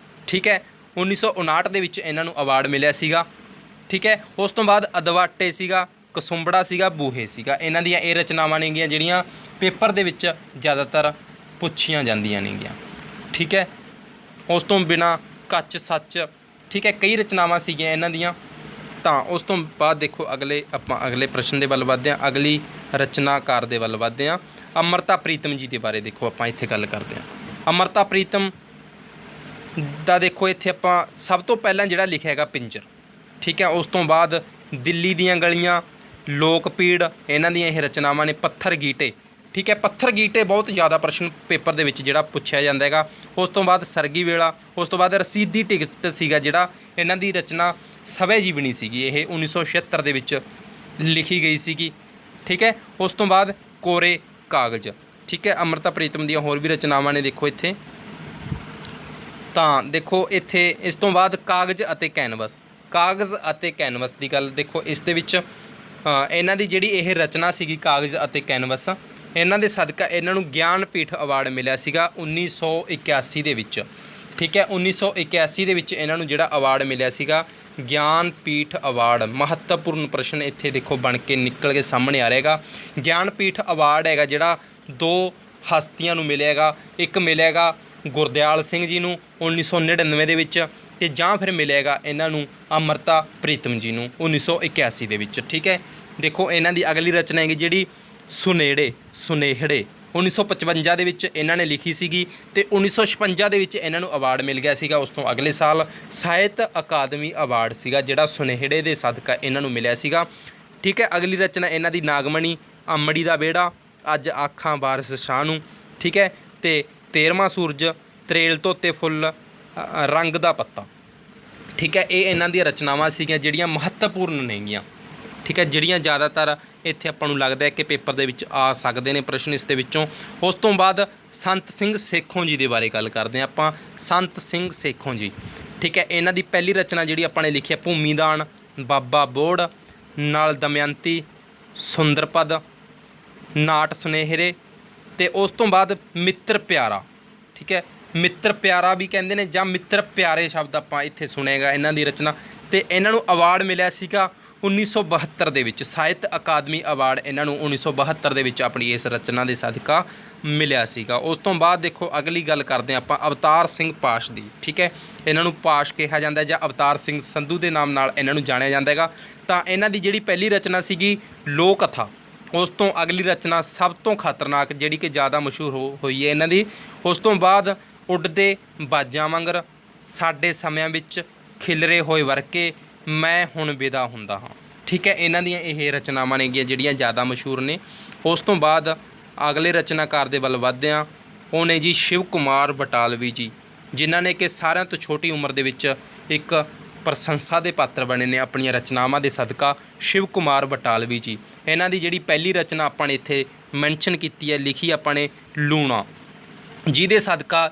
Speaker 1: ਠੀਕ ਹੈ, 1959 ਦੇ ਵਿੱਚ ਇਹਨਾਂ ਨੂੰ ਅਵਾਰਡ ਮਿਲਿਆ ਸੀਗਾ। ਠੀਕ ਹੈ, ਉਸ ਤੋਂ ਬਾਅਦ ਅਦਵਾਟੇ ਸੀਗਾ, ਕਸੁੰਬੜਾ ਸੀਗਾ, ਬੂਹੇ ਸੀਗਾ। ਇਹਨਾਂ ਦੀਆਂ ਇਹ ਰਚਨਾਵਾਂ ਨੇਗੀਆਂ ਜਿਹੜੀਆਂ ਪੇਪਰ ਦੇ ਵਿੱਚ ਜ਼ਿਆਦਾਤਰ ਪੁੱਛੀਆਂ ਜਾਂਦੀਆਂ ਨੇਗੀਆਂ। ਠੀਕ ਹੈ, ਉਸ ਤੋਂ ਬਿਨਾਂ ਕੱਚ ਸੱਚ। ਠੀਕ ਹੈ, ਕਈ ਰਚਨਾਵਾਂ ਸੀਗੀਆਂ ਇਹਨਾਂ ਦੀਆਂ। ਤਾਂ ਉਸ ਤੋਂ ਬਾਅਦ ਦੇਖੋ ਆਪਾਂ ਅਗਲੇ ਪ੍ਰਸ਼ਨ ਦੇ ਵੱਲ ਵੱਧਦੇ ਹਾਂ। ਅਗਲੀ ਰਚਨਾਕਾਰ ਦੇ ਵੱਲ ਵੱਧਦੇ ਹਾਂ। ਅੰਮ੍ਰਿਤਾ ਪ੍ਰੀਤਮ ਜੀ ਦੇ ਬਾਰੇ ਦੇਖੋ ਆਪਾਂ ਇੱਥੇ ਗੱਲ ਕਰਦੇ ਹਾਂ। ਅੰਮ੍ਰਿਤਾ ਪ੍ਰੀਤਮ ਦਾ ਦੇਖੋ ਇੱਥੇ ਆਪਾਂ ਸਭ ਤੋਂ ਪਹਿਲਾਂ ਜਿਹੜਾ ਲਿਖਿਆ ਹੈਗਾ ਪਿੰਜਰ। ਠੀਕ ਹੈ, ਉਸ ਤੋਂ ਬਾਅਦ ਦਿੱਲੀ ਦੀਆਂ ਗਲੀਆਂ, ਲੋਕ ਪੀੜ, ਇਹਨਾਂ ਦੀਆਂ ਇਹ ਰਚਨਾਵਾਂ ਨੇ। ਪੱਥਰ ਗੀਟੇ। ਠੀਕ ਹੈ, ਪੱਥਰ ਗੀਟੇ ਬਹੁਤ ਜ਼ਿਆਦਾ ਪ੍ਰਸ਼ਨ ਪੇਪਰ ਦੇ ਵਿੱਚ ਜਿਹੜਾ ਪੁੱਛਿਆ ਜਾਂਦਾ ਹੈਗਾ। ਉਸ ਤੋਂ ਬਾਅਦ ਸਰਗੀ ਵੇਲਾ। ਉਸ ਤੋਂ ਬਾਅਦ ਰਸੀਦੀ ਟਿਕਟ ਸੀਗਾ ਜਿਹੜਾ ਇਹਨਾਂ ਦੀ ਰਚਨਾ ਸਵੈ ਜੀਵਨੀ ਸੀਗੀ। ਇਹ 1976 ਦੇ ਵਿੱਚ ਲਿਖੀ ਗਈ ਸੀਗੀ। ਠੀਕ ਹੈ, ਉਸ ਤੋਂ ਬਾਅਦ ਕੋਰੇ ਕਾਗਜ਼। ਠੀਕ ਹੈ, ਅੰਮ੍ਰਿਤਾ ਪ੍ਰੀਤਮ ਦੀਆਂ ਹੋਰ ਵੀ ਰਚਨਾਵਾਂ ਨੇ ਦੇਖੋ ਇੱਥੇ। ਤਾਂ ਦੇਖੋ ਇੱਥੇ ਇਸ ਤੋਂ ਬਾਅਦ ਕਾਗਜ਼ ਅਤੇ ਕੈਨਵਸ। ਕਾਗਜ਼ ਅਤੇ ਕੈਨਵਸ ਦੀ ਗੱਲ ਦੇਖੋ, ਇਸ ਦੇ ਵਿੱਚ ਇਹਨਾਂ ਦੀ ਜਿਹੜੀ ਇਹ ਰਚਨਾ ਸੀਗੀ ਕਾਗਜ਼ ਅਤੇ ਕੈਨਵਸ, ਇਹਨਾਂ ਦੇ ਸਦਕਾ ਇਹਨਾਂ ਨੂੰ ਗਿਆਨਪੀਠ ਅਵਾਰਡ ਮਿਲਿਆ ਸੀਗਾ 1981 ਦੇ ਵਿੱਚ। ਠੀਕ ਹੈ, 1981 ਦੇ ਵਿੱਚ ਇਹਨਾਂ ਨੂੰ ਜਿਹੜਾ ਅਵਾਰਡ ਮਿਲਿਆ ਸੀਗਾ ਗਿਆਨਪੀਠ ਅਵਾਰਡ। ਮਹੱਤਵਪੂਰਨ ਪ੍ਰਸ਼ਨ ਇੱਥੇ ਦੇਖੋ ਬਣ ਕੇ ਨਿਕਲ ਕੇ ਸਾਹਮਣੇ ਆ ਰਿਹਾ ਹੈਗਾ। ਗਿਆਨਪੀਠ ਅਵਾਰਡ ਹੈਗਾ ਜਿਹੜਾ ਦੋ ਹਸਤੀਆਂ ਨੂੰ ਮਿਲਿਆ ਹੈਗਾ। ਇੱਕ ਮਿਲਿਆ ਹੈਗਾ ਗੁਰਦਿਆਲ ਸਿੰਘ ਜੀ ਨੂੰ 1999 ਦੇ ਵਿੱਚ, ਅਤੇ ਜਾਂ ਫਿਰ ਮਿਲੇਗਾ ਇਹਨਾਂ ਨੂੰ ਅੰਮ੍ਰਿਤਾ ਪ੍ਰੀਤਮ ਜੀ ਨੂੰ 1981 ਦੇ ਵਿੱਚ। ਠੀਕ ਹੈ, ਦੇਖੋ ਇਹਨਾਂ ਦੀ ਅਗਲੀ ਰਚਨਾ ਹੈਗੀ ਜਿਹੜੀ ਸੁਨੇਹੜੇ 1955 ਦੇ ਵਿੱਚ ਇਹਨਾਂ ਨੇ ਲਿਖੀ ਸੀਗੀ, ਅਤੇ 1956 ਦੇ ਵਿੱਚ ਇਹਨਾਂ ਨੂੰ ਅਵਾਰਡ ਮਿਲ ਗਿਆ ਸੀਗਾ। ਉਸ ਤੋਂ ਅਗਲੇ ਸਾਲ ਸਾਹਿਤ ਅਕਾਦਮੀ ਅਵਾਰਡ ਸੀਗਾ ਜਿਹੜਾ ਸੁਨੇਹੜੇ ਦੇ ਸਦਕਾ ਇਹਨਾਂ ਨੂੰ ਮਿਲਿਆ ਸੀਗਾ। ਠੀਕ ਹੈ, ਅਗਲੀ ਰਚਨਾ ਇਹਨਾਂ ਦੀ ਨਾਗਮਣੀ, ਅੰਮੜੀ ਦਾ ਵਿਹੜਾ, ਅੱਜ ਆਖਾਂ ਵਾਰਿਸ ਸ਼ਾਹ ਨੂੰ। ਠੀਕ ਹੈ, ਅਤੇ 13ਵਾਂ ਸੂਰਜ, ਤਰੇਲ ਧੋਤੇ ਫੁੱਲ, ਰੰਗ ਦਾ ਪੱਤਾ। ਠੀਕ ਹੈ, ਇਹ ਇਹਨਾਂ ਦੀਆਂ ਰਚਨਾਵਾਂ ਸੀਗੀਆਂ ਜਿਹੜੀਆਂ ਮਹੱਤਵਪੂਰਨ ਨੇਗੀਆਂ। ਠੀਕ ਹੈ, ਜਿਹੜੀਆਂ ਜ਼ਿਆਦਾਤਰ ਇੱਥੇ ਆਪਾਂ ਨੂੰ ਲੱਗਦਾ ਹੈ ਕਿ ਪੇਪਰ ਦੇ ਵਿੱਚ ਆ ਸਕਦੇ ਨੇ ਪ੍ਰਸ਼ਨ ਇਸ ਦੇ ਵਿੱਚੋਂ। ਉਸ ਤੋਂ ਬਾਅਦ ਸੰਤ ਸਿੰਘ ਸੇਖੋਂ ਜੀ ਦੇ ਬਾਰੇ ਗੱਲ ਕਰਦੇ ਹਾਂ ਆਪਾਂ। ਸੰਤ ਸਿੰਘ ਸੇਖੋਂ ਜੀ, ਠੀਕ ਹੈ, ਇਹਨਾਂ ਦੀ ਪਹਿਲੀ ਰਚਨਾ ਜਿਹੜੀ ਆਪਾਂ ਨੇ ਲਿਖੀ ਹੈ ਭੂਮੀਦਾਨ, ਬਾਬਾ ਬੋੜ, ਨਲ ਦਮਯੰਤੀ, ਸੁੰਦਰਪਦ, ਨਾਟ ਸੁਨੇਹਰੇ, ਅਤੇ ਉਸ ਤੋਂ ਬਾਅਦ ਮਿੱਤਰ ਪਿਆਰਾ। ਠੀਕ ਹੈ, ਮਿੱਤਰ ਪਿਆਰਾ ਵੀ ਕਹਿੰਦੇ ਨੇ ਜਾਂ ਮਿੱਤਰ ਪਿਆਰੇ ਸ਼ਬਦ ਆਪਾਂ ਇੱਥੇ ਸੁਣੇਗਾ ਇਹਨਾਂ ਦੀ ਰਚਨਾ। ਅਤੇ ਇਹਨਾਂ ਨੂੰ ਅਵਾਰਡ ਮਿਲਿਆ ਸੀਗਾ 1972 ਦੇ ਵਿੱਚ। ਸਾਹਿਤ ਅਕਾਦਮੀ ਅਵਾਰਡ ਇਹਨਾਂ ਨੂੰ 1972 ਦੇ ਵਿੱਚ ਆਪਣੀ ਇਸ ਰਚਨਾ ਦੇ ਸਦਕਾ ਮਿਲਿਆ ਸੀਗਾ। ਉਸ ਤੋਂ ਬਾਅਦ ਦੇਖੋ ਅਗਲੀ ਗੱਲ ਕਰਦੇ ਹਾਂ ਆਪਾਂ ਅਵਤਾਰ ਸਿੰਘ ਪਾਸ਼ ਦੀ। ਠੀਕ ਹੈ, ਇਹਨਾਂ ਨੂੰ ਪਾਸ਼ ਕਿਹਾ ਜਾਂਦਾ ਜਾਂ ਅਵਤਾਰ ਸਿੰਘ ਸੰਧੂ ਦੇ ਨਾਮ ਨਾਲ ਇਹਨਾਂ ਨੂੰ ਜਾਣਿਆ ਜਾਂਦਾ ਹੈਗਾ। ਤਾਂ ਇਹਨਾਂ ਦੀ ਜਿਹੜੀ ਪਹਿਲੀ ਰਚਨਾ ਸੀਗੀ ਲੋਕ ਕਥਾ। ਉਸ ਤੋਂ ਅਗਲੀ ਰਚਨਾ ਸਭ ਤੋਂ ਖਤਰਨਾਕ ਜਿਹੜੀ ਕਿ ਜ਼ਿਆਦਾ ਮਸ਼ਹੂਰ ਹੋਈ ਹੈ ਇਹਨਾਂ ਦੀ। ਉਸ ਤੋਂ ਬਾਅਦ ਉੱਡਦੇ ਬਾਜਾਂ ਵਾਂਗਰ, ਸਾਡੇ ਸਮਿਆਂ ਵਿੱਚ ਖਿਲਰੇ ਹੋਏ ਵਰਕੇ, ਮੈਂ ਹੁਣ ਵਿਦਾ ਹੁੰਦਾ ਹਾਂ। ਠੀਕ ਹੈ, ਇਹਨਾਂ ਦੀਆਂ ਇਹ ਰਚਨਾਵਾਂ ਨੇਗੀਆਂ ਜਿਹੜੀਆਂ ਜ਼ਿਆਦਾ ਮਸ਼ਹੂਰ ਨੇ। ਉਸ ਤੋਂ ਬਾਅਦ ਅਗਲੇ ਰਚਨਾਕਾਰ ਦੇ ਵੱਲ ਵੱਧਦੇ ਹਾਂ। ਉਹ ਨੇ ਜੀ ਸ਼ਿਵ ਕੁਮਾਰ ਬਟਾਲਵੀ ਜੀ, ਜਿਨ੍ਹਾਂ ਨੇ ਕਿ ਸਾਰਿਆਂ ਤੋਂ ਛੋਟੀ ਉਮਰ ਦੇ ਵਿੱਚ ਇੱਕ ਪ੍ਰਸ਼ੰਸਾ ਦੇ ਪਾਤਰ ਬਣੇ ਨੇ ਆਪਣੀਆਂ ਰਚਨਾਵਾਂ ਦੇ ਸਦਕਾ। ਸ਼ਿਵ ਕੁਮਾਰ ਬਟਾਲਵੀ ਜੀ, ਇਹਨਾਂ ਦੀ ਜਿਹੜੀ ਪਹਿਲੀ ਰਚਨਾ ਆਪਾਂ ਨੇ ਇੱਥੇ ਮੈਂਸ਼ਨ ਕੀਤੀ ਹੈ, ਲਿਖੀ ਆਪਾਂ ਨੇ ਲੂਣਾ, ਜਿਹਦੇ ਸਦਕਾ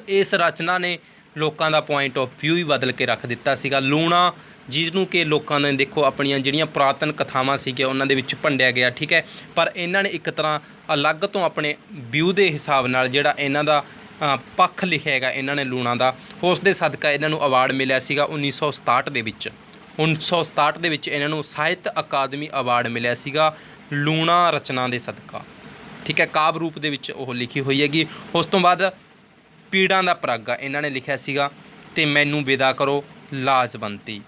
Speaker 1: ਇਸ ਰਚਨਾ ਨੇ ਲੋਕਾਂ ਦਾ ਪੁਆਇੰਟ ਆਫ ਵਿਊ ਹੀ ਬਦਲ ਕੇ ਰੱਖ ਦਿੱਤਾ ਸੀਗਾ। ਲੂਣਾ ਜਿਹਨੂੰ ਕਿ ਲੋਕਾਂ ਨੇ ਦੇਖੋ ਆਪਣੀਆਂ ਜਿਹੜੀਆਂ ਪੁਰਾਤਨ ਕਥਾਵਾਂ ਸੀਗੀਆਂ ਉਹਨਾਂ ਦੇ ਵਿੱਚ ਭੰਡਿਆ ਗਿਆ। ਠੀਕ ਹੈ, ਪਰ ਇਹਨਾਂ ਨੇ ਇੱਕ ਤਰ੍ਹਾਂ ਅਲੱਗ ਤੋਂ ਆਪਣੇ ਵਿਊ ਦੇ ਹਿਸਾਬ ਨਾਲ ਜਿਹੜਾ ਇਹਨਾਂ ਦਾ ਪੱਖ ਲਿਖਿਆ ਹੈਗਾ ਇਹਨਾਂ ਨੇ ਲੂਣਾ ਦਾ, ਉਸ ਦੇ ਸਦਕਾ ਇਹਨਾਂ ਨੂੰ ਅਵਾਰਡ ਮਿਲਿਆ ਸੀਗਾ 1967 ਦੇ ਵਿੱਚ। 1967 ਦੇ ਵਿੱਚ ਇਹਨਾਂ ਨੂੰ ਸਾਹਿਤ ਅਕਾਦਮੀ ਅਵਾਰਡ ਮਿਲਿਆ ਸੀਗਾ ਲੂਣਾ ਰਚਨਾ ਦੇ ਸਦਕਾ। ठीक है, काव्य रूप ਦੇ ਵਿੱਚ ਉਹ ਲਿਖੀ ਹੋਈ ਹੈਗੀ। ਉਸ ਤੋਂ ਬਾਅਦ ਪੀੜਾਂ ਦਾ ਪਰਾਗਾ ਇਹਨਾਂ ਨੇ ਲਿਖਿਆ ਸੀਗਾ ਤੇ ਮੈਨੂੰ ਵਿਦਾ ਕਰੋ ਲਾਜਵੰਤੀ।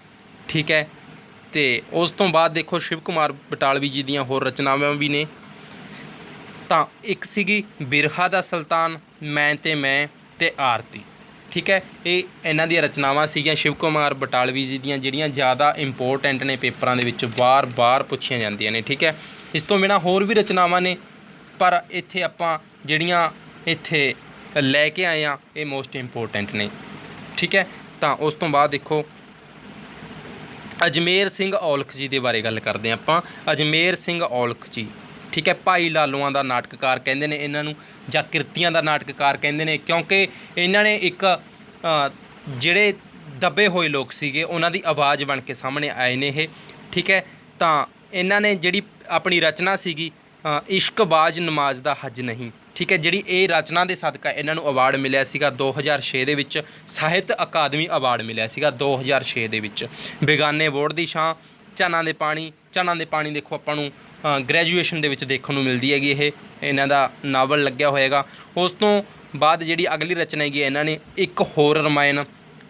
Speaker 1: ਠੀਕ ਹੈ, ਤੇ ਉਸ ਤੋਂ ਬਾਅਦ ਦੇਖੋ ਸ਼ਿਵ ਕੁਮਾਰ ਬਟਾਲਵੀ ਜੀ ਦੀਆਂ ਹੋਰ ਰਚਨਾਵਾਂ ਵੀ ਨੇ। ਤਾਂ ਇੱਕ ਸੀਗੀ ਬਿਰਹਾ ਦਾ ਸੁਲਤਾਨ, ਮੈਂ ਤੇ ਆਰਤੀ। ठीक है, ये इन्हां दी रचनावां सीगियां शिव कुमार बटालवी जी दियां जिहड़ियां ज़्यादा इंपोर्टेंट ने, पेपरां दे विच बार पुछियां जांदियां ने। ठीक है, इस तो बिना होर भी रचनावां ने, पर इत्थे आपां जिहड़ियां इत्थे लैके आए हैं ये मोस्ट इंपोर्टेंट ने। ठीक है, तो उस तो बाद देखो अजमेर सिंह औलख जी के बारे गल करते हैं आपां। अजमेर सिंह औलख जी, ठीक है, भाई लालोआं दा नाटककार कहंदे ने इन्हां नूं, जां किरतियां दा नाटककार कहंदे ने, क्योंकि इन्हां ने एक जिहड़े दबे होए लोग सीगे उन्हां दी आवाज़ बन के सामने आए ने ये। ठीक है, तो इन्हां ने जिहड़ी अपनी रचना सीगी इश्कबाज नमाज दा हज नहीं। ठीक है, जिहड़ी ये रचना के सदका इन्हां नूं अवार्ड मिलिया सीगा 2006 दे विच, ਸਾਹਿਤ अकादमी अवार्ड मिलिया सीगा 2006 दे विच। बेगाने बोर्ड दी छां, ਝਨਾਂ ਦੇ ਪਾਣੀ देखो आपां नूं ग्रैजुएशन ਦੇ ਵਿੱਚ ਦੇਖਣ ਨੂੰ ਮਿਲਦੀ ਹੈਗੀ। ਇਹ ਇਹਨਾਂ ਦਾ ਨਾਵਲ ਲੱਗਿਆ ਹੋਏਗਾ। ਉਸ ਤੋਂ ਬਾਅਦ ਜਿਹੜੀ ਅਗਲੀ ਰਚਨਾ ਹੈਗੀ ਇਹਨਾਂ ਨੇ ਇੱਕ ਹੋਰ ਰਮਾਇਣ।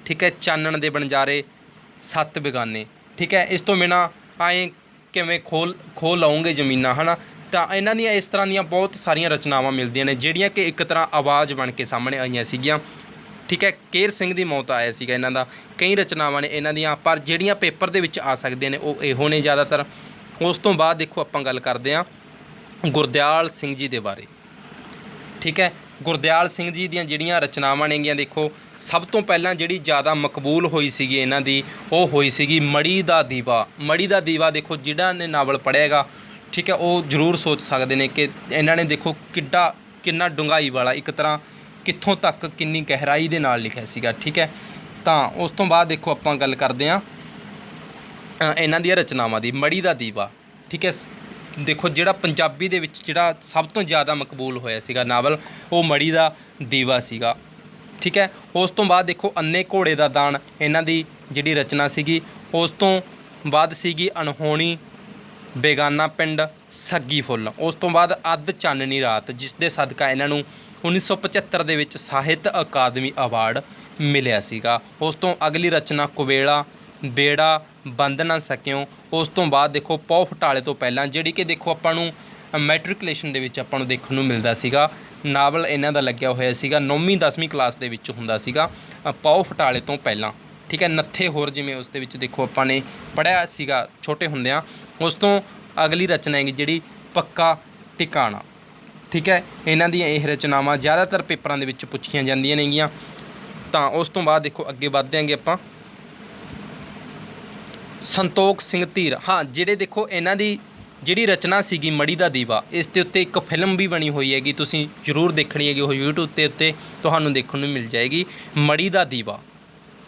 Speaker 1: ਠੀਕ ਹੈ, ਚਾਨਣ ਦੇ ਬਣਜਾਰੇ, ਸੱਤ ਬੇਗਾਨੇ। ਠੀਕ ਹੈ, ਇਸ ਤੋਂ ਬਿਨਾਂ ਐਂ ਕਿਵੇਂ ਖੋਲ ਲਾਉਂਗੇ ਜ਼ਮੀਨਾਂ, ਹੈ ਨਾ। ਤਾਂ ਇਹਨਾਂ ਦੀਆਂ ਇਸ ਤਰ੍ਹਾਂ ਦੀਆਂ ਬਹੁਤ ਸਾਰੀਆਂ ਰਚਨਾਵਾਂ ਮਿਲਦੀਆਂ ਨੇ ਜਿਹੜੀਆਂ ਕਿ ਇੱਕ ਤਰ੍ਹਾਂ ਆਵਾਜ਼ ਬਣ ਕੇ ਸਾਹਮਣੇ ਆਈਆਂ ਸੀਗੀਆਂ। ठीक है, केर सिंह ਦੀ ਮੌਤ ਆਇਆ ਸੀਗਾ ਇਹਨਾਂ ਦਾ। ਕਈ ਰਚਨਾਵਾਂ ਨੇ ਇਹਨਾਂ ਦੀਆਂ, ਪਰ ਜਿਹੜੀਆਂ ਪੇਪਰ ਦੇ ਵਿੱਚ ਆ ਸਕਦੀਆਂ ਨੇ ਉਹ ਇਹੋ ਨੇ ਜ਼ਿਆਦਾਤਰ। ਉਸ ਤੋਂ ਬਾਅਦ ਦੇਖੋ ਆਪਾਂ ਗੱਲ ਕਰਦੇ ਹਾਂ ਗੁਰਦਿਆਲ ਸਿੰਘ ਜੀ ਦੇ ਬਾਰੇ। ਠੀਕ ਹੈ, ਗੁਰਦਿਆਲ ਸਿੰਘ ਜੀ ਦੀਆਂ ਜਿਹੜੀਆਂ ਰਚਨਾਵਾਂ ਨੇਗੀਆਂ ਦੇਖੋ, ਸਭ ਤੋਂ ਪਹਿਲਾਂ ਜਿਹੜੀ ਜ਼ਿਆਦਾ ਮਕਬੂਲ ਹੋਈ ਸੀਗੀ ਇਹਨਾਂ ਦੀ ਉਹ ਹੋਈ ਸੀਗੀ ਮੜੀ ਦਾ ਦੀਵਾ। ਮੜੀ ਦਾ ਦੀਵਾ ਦੇਖੋ, ਜਿਹੜਾ ਨੇ ਨਾਵਲ ਪੜ੍ਹਿਆਗਾ, ਠੀਕ ਹੈ, ਉਹ ਜ਼ਰੂਰ ਸੋਚ ਸਕਦੇ ਨੇ ਕਿ ਇਹਨਾਂ ਨੇ ਦੇਖੋ ਕਿੰਨਾ ਡੂੰਘਾਈ ਵਾਲਾ, ਇੱਕ ਤਰ੍ਹਾਂ ਕਿੱਥੋਂ ਤੱਕ ਕਿੰਨੀ ਗਹਿਰਾਈ ਦੇ ਨਾਲ ਲਿਖਿਆ ਸੀਗਾ। ਠੀਕ ਹੈ, ਤਾਂ ਉਸ ਤੋਂ ਬਾਅਦ ਦੇਖੋ ਆਪਾਂ ਗੱਲ ਕਰਦੇ ਹਾਂ ਇਹਨਾਂ ਦੀਆਂ ਰਚਨਾਵਾਂ ਦੀ। ਮੜੀ ਦਾ ਦੀਵਾ, ਠੀਕ ਹੈ, ਦੇਖੋ ਜਿਹੜਾ ਪੰਜਾਬੀ ਦੇ ਵਿੱਚ ਜਿਹੜਾ ਸਭ ਤੋਂ ਜ਼ਿਆਦਾ ਮਕਬੂਲ ਹੋਇਆ ਸੀਗਾ ਨਾਵਲ ਉਹ ਮੜੀ ਦਾ ਦੀਵਾ ਸੀਗਾ। ਠੀਕ ਹੈ, ਉਸ ਤੋਂ ਬਾਅਦ ਦੇਖੋ ਅੰਨੇ ਘੋੜੇ ਦਾ ਦਾਨ ਇਹਨਾਂ ਦੀ ਜਿਹੜੀ ਰਚਨਾ ਸੀਗੀ। ਉਸ ਤੋਂ ਬਾਅਦ ਸੀਗੀ ਅਣਹੋਣੀ, ਬੇਗਾਨਾ ਪਿੰਡ, ਸੱਗੀ ਫੁੱਲ। ਉਸ ਤੋਂ ਬਾਅਦ ਅੱਧ ਚਾਨਣੀ ਰਾਤ, ਜਿਸ ਦੇ ਸਦਕਾ ਇਹਨਾਂ ਨੂੰ 1975 ਦੇ ਵਿੱਚ ਸਾਹਿਤ ਅਕਾਦਮੀ ਅਵਾਰਡ ਮਿਲਿਆ ਸੀਗਾ। ਉਸ ਤੋਂ ਅਗਲੀ ਰਚਨਾ ਕੁਵੇਲਾ, ਬੇੜਾ ਬੰਦ ਨਾ ਸਕਿਓ। ਉਸ ਤੋਂ ਬਾਅਦ ਦੇਖੋ ਪੌ ਫਟਾਲੇ ਤੋਂ ਪਹਿਲਾਂ, ਜਿਹੜੀ ਕਿ ਦੇਖੋ ਆਪਾਂ ਨੂੰ ਮੈਟ੍ਰਿਕੂਲੇਸ਼ਨ ਦੇ ਵਿੱਚ ਆਪਾਂ ਨੂੰ ਦੇਖਣ ਨੂੰ ਮਿਲਦਾ ਸੀਗਾ। ਨਾਵਲ ਇਹਨਾਂ ਦਾ ਲੱਗਿਆ ਹੋਇਆ ਸੀਗਾ 9ਵੀਂ 10ਵੀਂ ਕਲਾਸ ਦੇ ਵਿੱਚ ਹੁੰਦਾ ਸੀਗਾ, ਪੌ ਫਟਾਲੇ ਤੋਂ ਪਹਿਲਾਂ। ਠੀਕ ਹੈ, ਨੱਥੇ ਹੋਰ ਜਿਵੇਂ ਉਸ ਦੇ ਵਿੱਚ ਦੇਖੋ ਆਪਾਂ ਨੇ ਪੜ੍ਹਿਆ ਸੀਗਾ ਛੋਟੇ ਹੁੰਦਿਆਂ। ਉਸ ਤੋਂ ਅਗਲੀ ਰਚਨਾ ਹੈਗੀ ਜਿਹੜੀ ਪੱਕਾ ਟਿਕਾਣਾ। ਠੀਕ ਹੈ, ਇਹਨਾਂ ਦੀਆਂ ਇਹ ਰਚਨਾਵਾਂ ਜ਼ਿਆਦਾਤਰ ਪੇਪਰਾਂ ਦੇ ਵਿੱਚ ਪੁੱਛੀਆਂ ਜਾਂਦੀਆਂ ਨੇਗੀਆਂ। ਤਾਂ ਉਸ ਤੋਂ ਬਾਅਦ ਦੇਖੋ ਅੱਗੇ ਵੱਧਦੇ ਆਂਗੇ ਆਪਾਂ ਸੰਤੋਖ ਸਿੰਘ ਧੀਰ। ਹਾਂ, ਜਿਹੜੇ ਦੇਖੋ ਇਹਨਾਂ ਦੀ ਜਿਹੜੀ ਰਚਨਾ ਸੀਗੀ ਮੜੀ ਦਾ ਦੀਵਾ, ਇਸ ਦੇ ਉੱਤੇ ਇੱਕ ਫਿਲਮ ਵੀ ਬਣੀ ਹੋਈ ਹੈਗੀ, ਤੁਸੀਂ ਜ਼ਰੂਰ ਦੇਖਣੀ ਹੈਗੀ, ਉਹ YouTube ਦੇ ਉੱਤੇ ਤੁਹਾਨੂੰ ਦੇਖਣ ਨੂੰ ਮਿਲ ਜਾਏਗੀ, ਮੜੀ ਦਾ ਦੀਵਾ।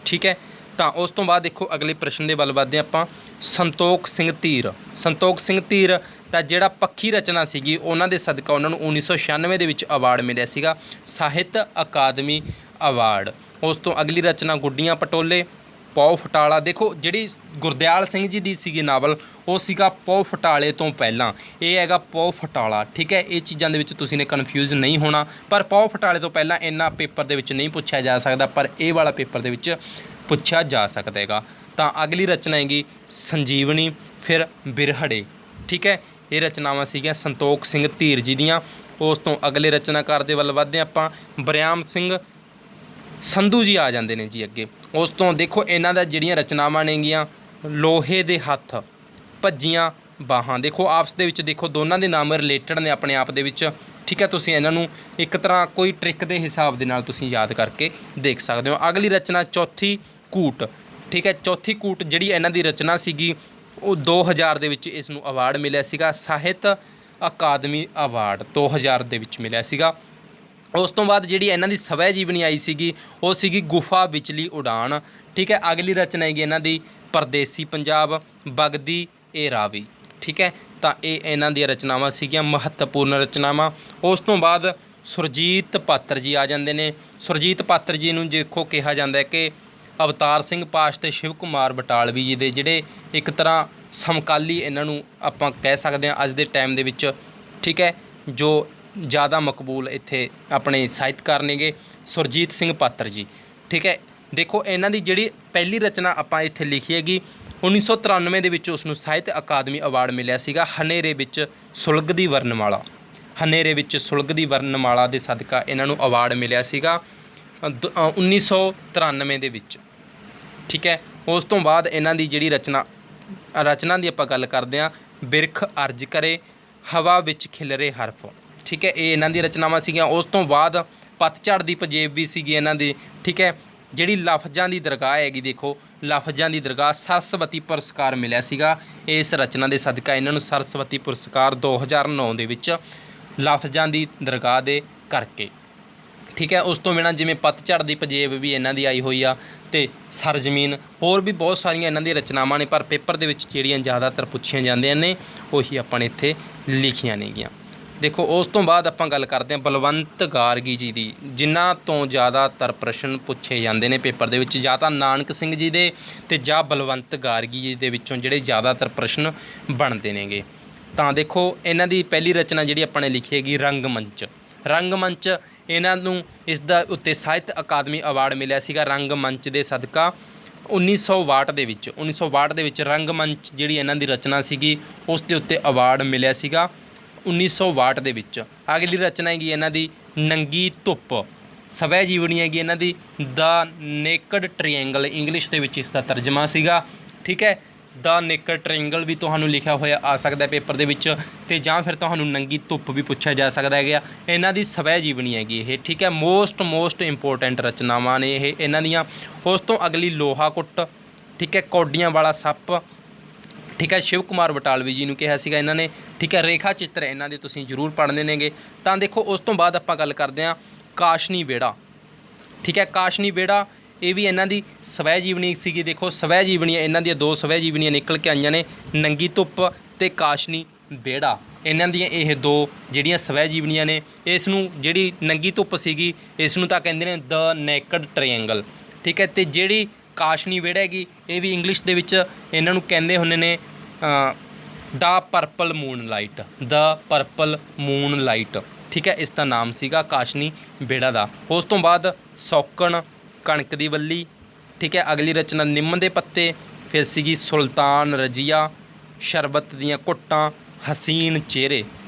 Speaker 1: ਠੀਕ ਹੈ, ਤਾਂ ਉਸ ਤੋਂ ਬਾਅਦ ਦੇਖੋ ਅਗਲੇ ਪ੍ਰਸ਼ਨ ਦੇ ਵੱਲ ਵੱਧਦੇ ਆਪਾਂ। ਸੰਤੋਖ ਸਿੰਘ ਧੀਰ, ਸੰਤੋਖ ਸਿੰਘ ਧੀਰ ਤਾਂ ਜਿਹੜਾ ਪੱਖੀ ਰਚਨਾ ਸੀਗੀ ਉਹਨਾਂ ਦੇ ਸਦਕਾ ਉਹਨਾਂ ਨੂੰ 1996 ਦੇ ਵਿੱਚ ਅਵਾਰਡ ਮਿਲਿਆ ਸੀਗਾ, ਸਾਹਿਤ ਅਕਾਦਮੀ ਅਵਾਰਡ। ਉਸ ਤੋਂ ਅਗਲੀ ਰਚਨਾ ਗੁੱਡੀਆਂ ਪਟੋਲੇ, ਪੌ ਫਟਾਲਾ। ਦੇਖੋ ਜਿਹੜੀ ਗੁਰਦਿਆਲ ਸਿੰਘ ਜੀ ਦੀ ਸੀਗੀ ਨਾਵਲ ਉਹ ਸੀਗਾ ਪੌ ਫਟਾਲੇ ਤੋਂ ਪਹਿਲਾਂ, ਇਹ ਹੈਗਾ ਪੌ ਫਟਾਲਾ। ਠੀਕ ਹੈ, ਇਹ ਚੀਜ਼ਾਂ ਦੇ ਵਿੱਚ ਤੁਸੀਂ ਨੇ ਕਨਫਿਊਜ਼ ਨਹੀਂ ਹੋਣਾ, ਪਰ ਪੌ ਫਟਾਲੇ ਤੋਂ ਪਹਿਲਾਂ ਇੰਨਾ ਪੇਪਰ ਦੇ ਵਿੱਚ ਨਹੀਂ ਪੁੱਛਿਆ ਜਾ ਸਕਦਾ, ਪਰ ਇਹ ਵਾਲਾ ਪੇਪਰ ਦੇ ਵਿੱਚ ਪੁੱਛਿਆ ਜਾ ਸਕਦਾ ਹੈਗਾ। ਤਾਂ ਅਗਲੀ ਰਚਨਾ ਹੈਗੀ ਸੰਜੀਵਨੀ, ਫਿਰ ਬਿਰਹੜੇ। ਠੀਕ ਹੈ, ਇਹ ਰਚਨਾਵਾਂ ਸੀਗੀਆਂ ਸੰਤੋਖ ਸਿੰਘ ਧੀਰ ਜੀ ਦੀਆਂ। ਉਸ ਤੋਂ ਅਗਲੇ ਰਚਨਾਕਾਰ ਦੇ ਵੱਲ ਵੱਧਦੇ ਆਪਾਂ, ਬਰਿਆਮ ਸਿੰਘ ਸੰਧੂ ਜੀ ਆ ਜਾਂਦੇ ਨੇ ਜੀ ਅੱਗੇ। ਉਸ ਤੋਂ ਦੇਖੋ ਇਹਨਾਂ ਦਾ ਜਿਹੜੀਆਂ ਰਚਨਾਵਾਂ ਨੇਗੀਆਂ ਲੋਹੇ ਦੇ ਹੱਥ, ਭੱਜੀਆਂ ਬਾਹਾਂ। ਦੇਖੋ ਆਪਸ ਦੇ ਵਿੱਚ ਦੇਖੋ ਦੋਨਾਂ ਦੇ ਨਾਮ ਰਿਲੇਟਡ ਨੇ ਆਪਣੇ ਆਪ ਦੇ ਵਿੱਚ। ਠੀਕ ਹੈ, ਤੁਸੀਂ ਇਹਨਾਂ ਨੂੰ ਇੱਕ ਤਰ੍ਹਾਂ ਕੋਈ ਟ੍ਰਿਕ ਦੇ ਹਿਸਾਬ ਦੇ ਨਾਲ ਤੁਸੀਂ ਯਾਦ ਕਰਕੇ ਦੇਖ ਸਕਦੇ ਹੋ। ਅਗਲੀ ਰਚਨਾ ਚੌਥੀ ਕੂਟ। ਠੀਕ ਹੈ, ਚੌਥੀ ਕੂਟ ਜਿਹੜੀ ਇਹਨਾਂ ਦੀ ਰਚਨਾ ਸੀਗੀ ਉਹ 2000 ਦੇ ਵਿੱਚ ਇਸ ਨੂੰ ਅਵਾਰਡ ਮਿਲਿਆ ਸੀਗਾ, ਸਾਹਿਤ ਅਕਾਦਮੀ ਅਵਾਰਡ 2000 ਦੇ ਵਿੱਚ ਮਿਲਿਆ ਸੀਗਾ। ਉਸ ਤੋਂ ਬਾਅਦ ਜਿਹੜੀ ਇਹਨਾਂ ਦੀ ਸਵੈ ਜੀਵਨੀ ਆਈ ਸੀਗੀ ਉਹ ਸੀਗੀ ਗੁਫਾ ਵਿਚਲੀ ਉਡਾਨ। ਠੀਕ ਹੈ, ਅਗਲੀ ਰਚਨਾ ਹੈਗੀ ਇਹਨਾਂ ਦੀ ਪਰਦੇਸੀ ਪੰਜਾਬ, ਵਗਦੀ ਏ ਰਾਵੀ। ਠੀਕ ਹੈ, ਤਾਂ ਇਹ ਇਹਨਾਂ ਦੀਆਂ ਰਚਨਾਵਾਂ ਸੀਗੀਆਂ ਮਹੱਤਵਪੂਰਨ ਰਚਨਾਵਾਂ। ਉਸ ਤੋਂ ਬਾਅਦ ਸੁਰਜੀਤ ਪਾਤਰ ਜੀ ਆ ਜਾਂਦੇ ਨੇ। ਸੁਰਜੀਤ ਪਾਤਰ ਜੀ ਨੂੰ ਦੇਖੋ ਕਿਹਾ ਜਾਂਦਾ ਹੈ ਕਿ ਅਵਤਾਰ ਸਿੰਘ ਪਾਸ਼ ਅਤੇ ਸ਼ਿਵ ਕੁਮਾਰ ਬਟਾਲਵੀ ਜੀ ਦੇ ਜਿਹੜੇ ਇੱਕ ਤਰ੍ਹਾਂ ਸਮਕਾਲੀ ਇਹਨਾਂ ਨੂੰ ਆਪਾਂ ਕਹਿ ਸਕਦੇ ਹਾਂ ਅੱਜ ਦੇ ਟਾਈਮ ਦੇ ਵਿੱਚ। ਠੀਕ ਹੈ, ਜੋ ज़्यादा मकबूल इत्थे अपने ਸਾਹਿਤਕਾਰ नेगे सुरजीत सिंह पात्र जी। ठीक है, देखो इन्हां दी जिहड़ी पहली रचना आपां इत्थे लिखी हैगी 1993 ਦੇ ਵਿੱਚ ਉਸ ਨੂੰ ਸਾਹਿਤ ਅਕਾਦਮੀ ਅਵਾਰਡ ਮਿਲਿਆ ਸੀਗਾ ਹਨੇਰੇ ਵਿੱਚ ਸੁਲਗਦੀ ਵਰਨਮਾਲਾ। ਹਨੇਰੇ ਵਿੱਚ ਸੁਲਗਦੀ ਵਰਨਮਾਲਾ ਦੇ ਸਦਕਾ ਇਹਨਾਂ ਨੂੰ ਅਵਾਰਡ ਮਿਲਿਆ ਸੀਗਾ 1993 ਦੇ ਵਿੱਚ। ਠੀਕ ਹੈ, ਉਸ ਤੋਂ ਬਾਅਦ ਇਹਨਾਂ ਦੀ ਜਿਹੜੀ ਰਚਨਾ ਦੀ ਆਪਾਂ ਗੱਲ ਕਰਦੇ ਹਾਂ ਬਿਰਖ ਅਰਜ ਕਰੇ ਹਵਾ ਵਿੱਚ ਖਿਲਰੇ ਹਰਫ। ਠੀਕ ਹੈ, ਇਹ ਇਹਨਾਂ ਦੀ ਰਚਨਾਵਾਂ ਸੀਗੀਆਂ। ਉਸ ਤੋਂ ਬਾਅਦ ਪਤਝੜ ਦੀ ਪੰਜੇਬ ਵੀ ਸੀਗੀ ਇਹਨਾਂ ਦੀ। ਠੀਕ ਹੈ, ਜਿਹੜੀ ਲਫ਼ਜ਼ਾਂ ਦੀ ਦਰਗਾਹ ਹੈਗੀ ਦੇਖੋ ਲਫ਼ਜ਼ਾਂ ਦੀ ਦਰਗਾਹ ਸਰਸਵਤੀ ਪੁਰਸਕਾਰ ਮਿਲਿਆ ਸੀਗਾ ਇਸ ਰਚਨਾ ਦੇ ਸਦਕਾ ਇਹਨਾਂ ਨੂੰ ਸਰਸਵਤੀ ਪੁਰਸਕਾਰ 2009 ਦੇ ਵਿੱਚ ਲਫ਼ਜ਼ਾਂ ਦੀ ਦਰਗਾਹ ਦੇ ਕਰਕੇ। ਠੀਕ ਹੈ, ਉਸ ਤੋਂ ਬਿਨਾਂ ਜਿਵੇਂ ਪਤਝੜ ਦੀ ਪੰਜੇਬ ਵੀ ਇਹਨਾਂ ਦੀ ਆਈ ਹੋਈ ਆ ਅਤੇ ਸਰਜ਼ਮੀਨ ਹੋਰ ਵੀ ਬਹੁਤ ਸਾਰੀਆਂ ਇਹਨਾਂ ਦੀਆਂ ਰਚਨਾਵਾਂ ਨੇ, ਪਰ ਪੇਪਰ ਦੇ ਵਿੱਚ ਜਿਹੜੀਆਂ ਜ਼ਿਆਦਾਤਰ ਪੁੱਛੀਆਂ ਜਾਂਦੀਆਂ ਨੇ ਉਹੀ ਆਪਾਂ ਨੇ ਇੱਥੇ ਲਿਖੀਆਂ ਨੇਗੀਆਂ। देखो उस तो बाद आप गल करते हैं बलवंत गार्गी जी की, जिन्हों तो ज़्यादातर प्रश्न पूछे जाते हैं पेपर के विच, या तो नानक सिंह जी दे ते जा बलवंत गार्गी जी के विचों जिहड़े ज़्यादातर प्रश्न बनते नेगे। तो देखो इन्हां दी पहली रचना जिहड़ी अपने लिखी हैगी रंगमंच। रंगमंच इन्हां नूं इस दा उत्ते साहित्य अकादमी अवार्ड मिलिया सीगा रंगमंच के सदका 1962 दे विच रंगमंच जिहड़ी इन्हां दी रचना सीगी उस दे उत्ते अवार्ड मिलिया सीगा 1962 ਦੇ ਵਿੱਚ। अगली रचना हैगी इन्हां दी नंगी धुप सवै जीवनी हैगी इन्हां दी द नेकड ट्रायंगल इंग्लिश ਦੇ ਵਿੱਚ ਇਸ ਦਾ ਤਰਜਮਾ ਸੀਗਾ। ठीक है, द नेकड ट्रायंगल भी ਤੁਹਾਨੂੰ ਲਿਖਿਆ ਹੋਇਆ ਆ ਸਕਦਾ ਪੇਪਰ ਦੇ ਵਿੱਚ ਤੇ ਜਾਂ ਫਿਰ ਤੁਹਾਨੂੰ ਨੰਗੀ ਧੁੱਪ ਵੀ ਪੁੱਛਿਆ ਜਾ ਸਕਦਾ ਹੈਗਾ। ਇਹਨਾਂ ਦੀ ਸਵੈ ਜੀਵਨੀ ਹੈਗੀ ਇਹ। ਠੀਕ ਹੈ, ਮੋਸਟ ਇੰਪੋਰਟੈਂਟ ਰਚਨਾਵਾਂ ਨੇ ਇਹ ਇਹਨਾਂ ਦੀਆਂ। ਉਸ ਤੋਂ ਅਗਲੀ ਲੋਹਾ ਕੁੱਟ। ठीक है, ਕੌਡੀਆਂ ਵਾਲਾ ਸੱਪ। ठीक है, शिव कुमार बटालवी जी ने कहा सीगा इन्हों ने। ठीक है, रेखा चित्र इन्हों के तुसीं जरूर पढ़ने नेगे। तो देखो उस तो बाद आपां गल करते हैं काशनी बेड़ा। ठीक है, काशनी बेड़ा ये भी इन्हों की स्वै जीवनी सीगी। देखो स्वै जीवनियाँ इन्हों दी दो स्वै जीवनियाँ निकल के आईयां ने, नंगी धुप ते काशनी बेड़ा। इन्हां दियां ये दो जिहड़ियां स्वै जीवनियाँ ने। इस नूं जिहड़ी नंगी धुप सीगी इस नूं तां कहंदे ने द नेकड ट्रायंगल। ठीक है, तो जिहड़ी काशनी बेड़ा हैगी ये भी इंग्लिश दे विच इन्हां नूं कहंदे हुंदे ने the purple moon light. The purple moon light. ठीक है, इसका नाम सीगा काशनी बेड़ा दा। उस तो बाद सौकण कणक दी वल्ली। ठीक है, अगली रचना निम्म दे पत्ते। फिर सीगी सुल्तान रजिया, शरबत दियाँ घुट्टां, हसीन चेहरे।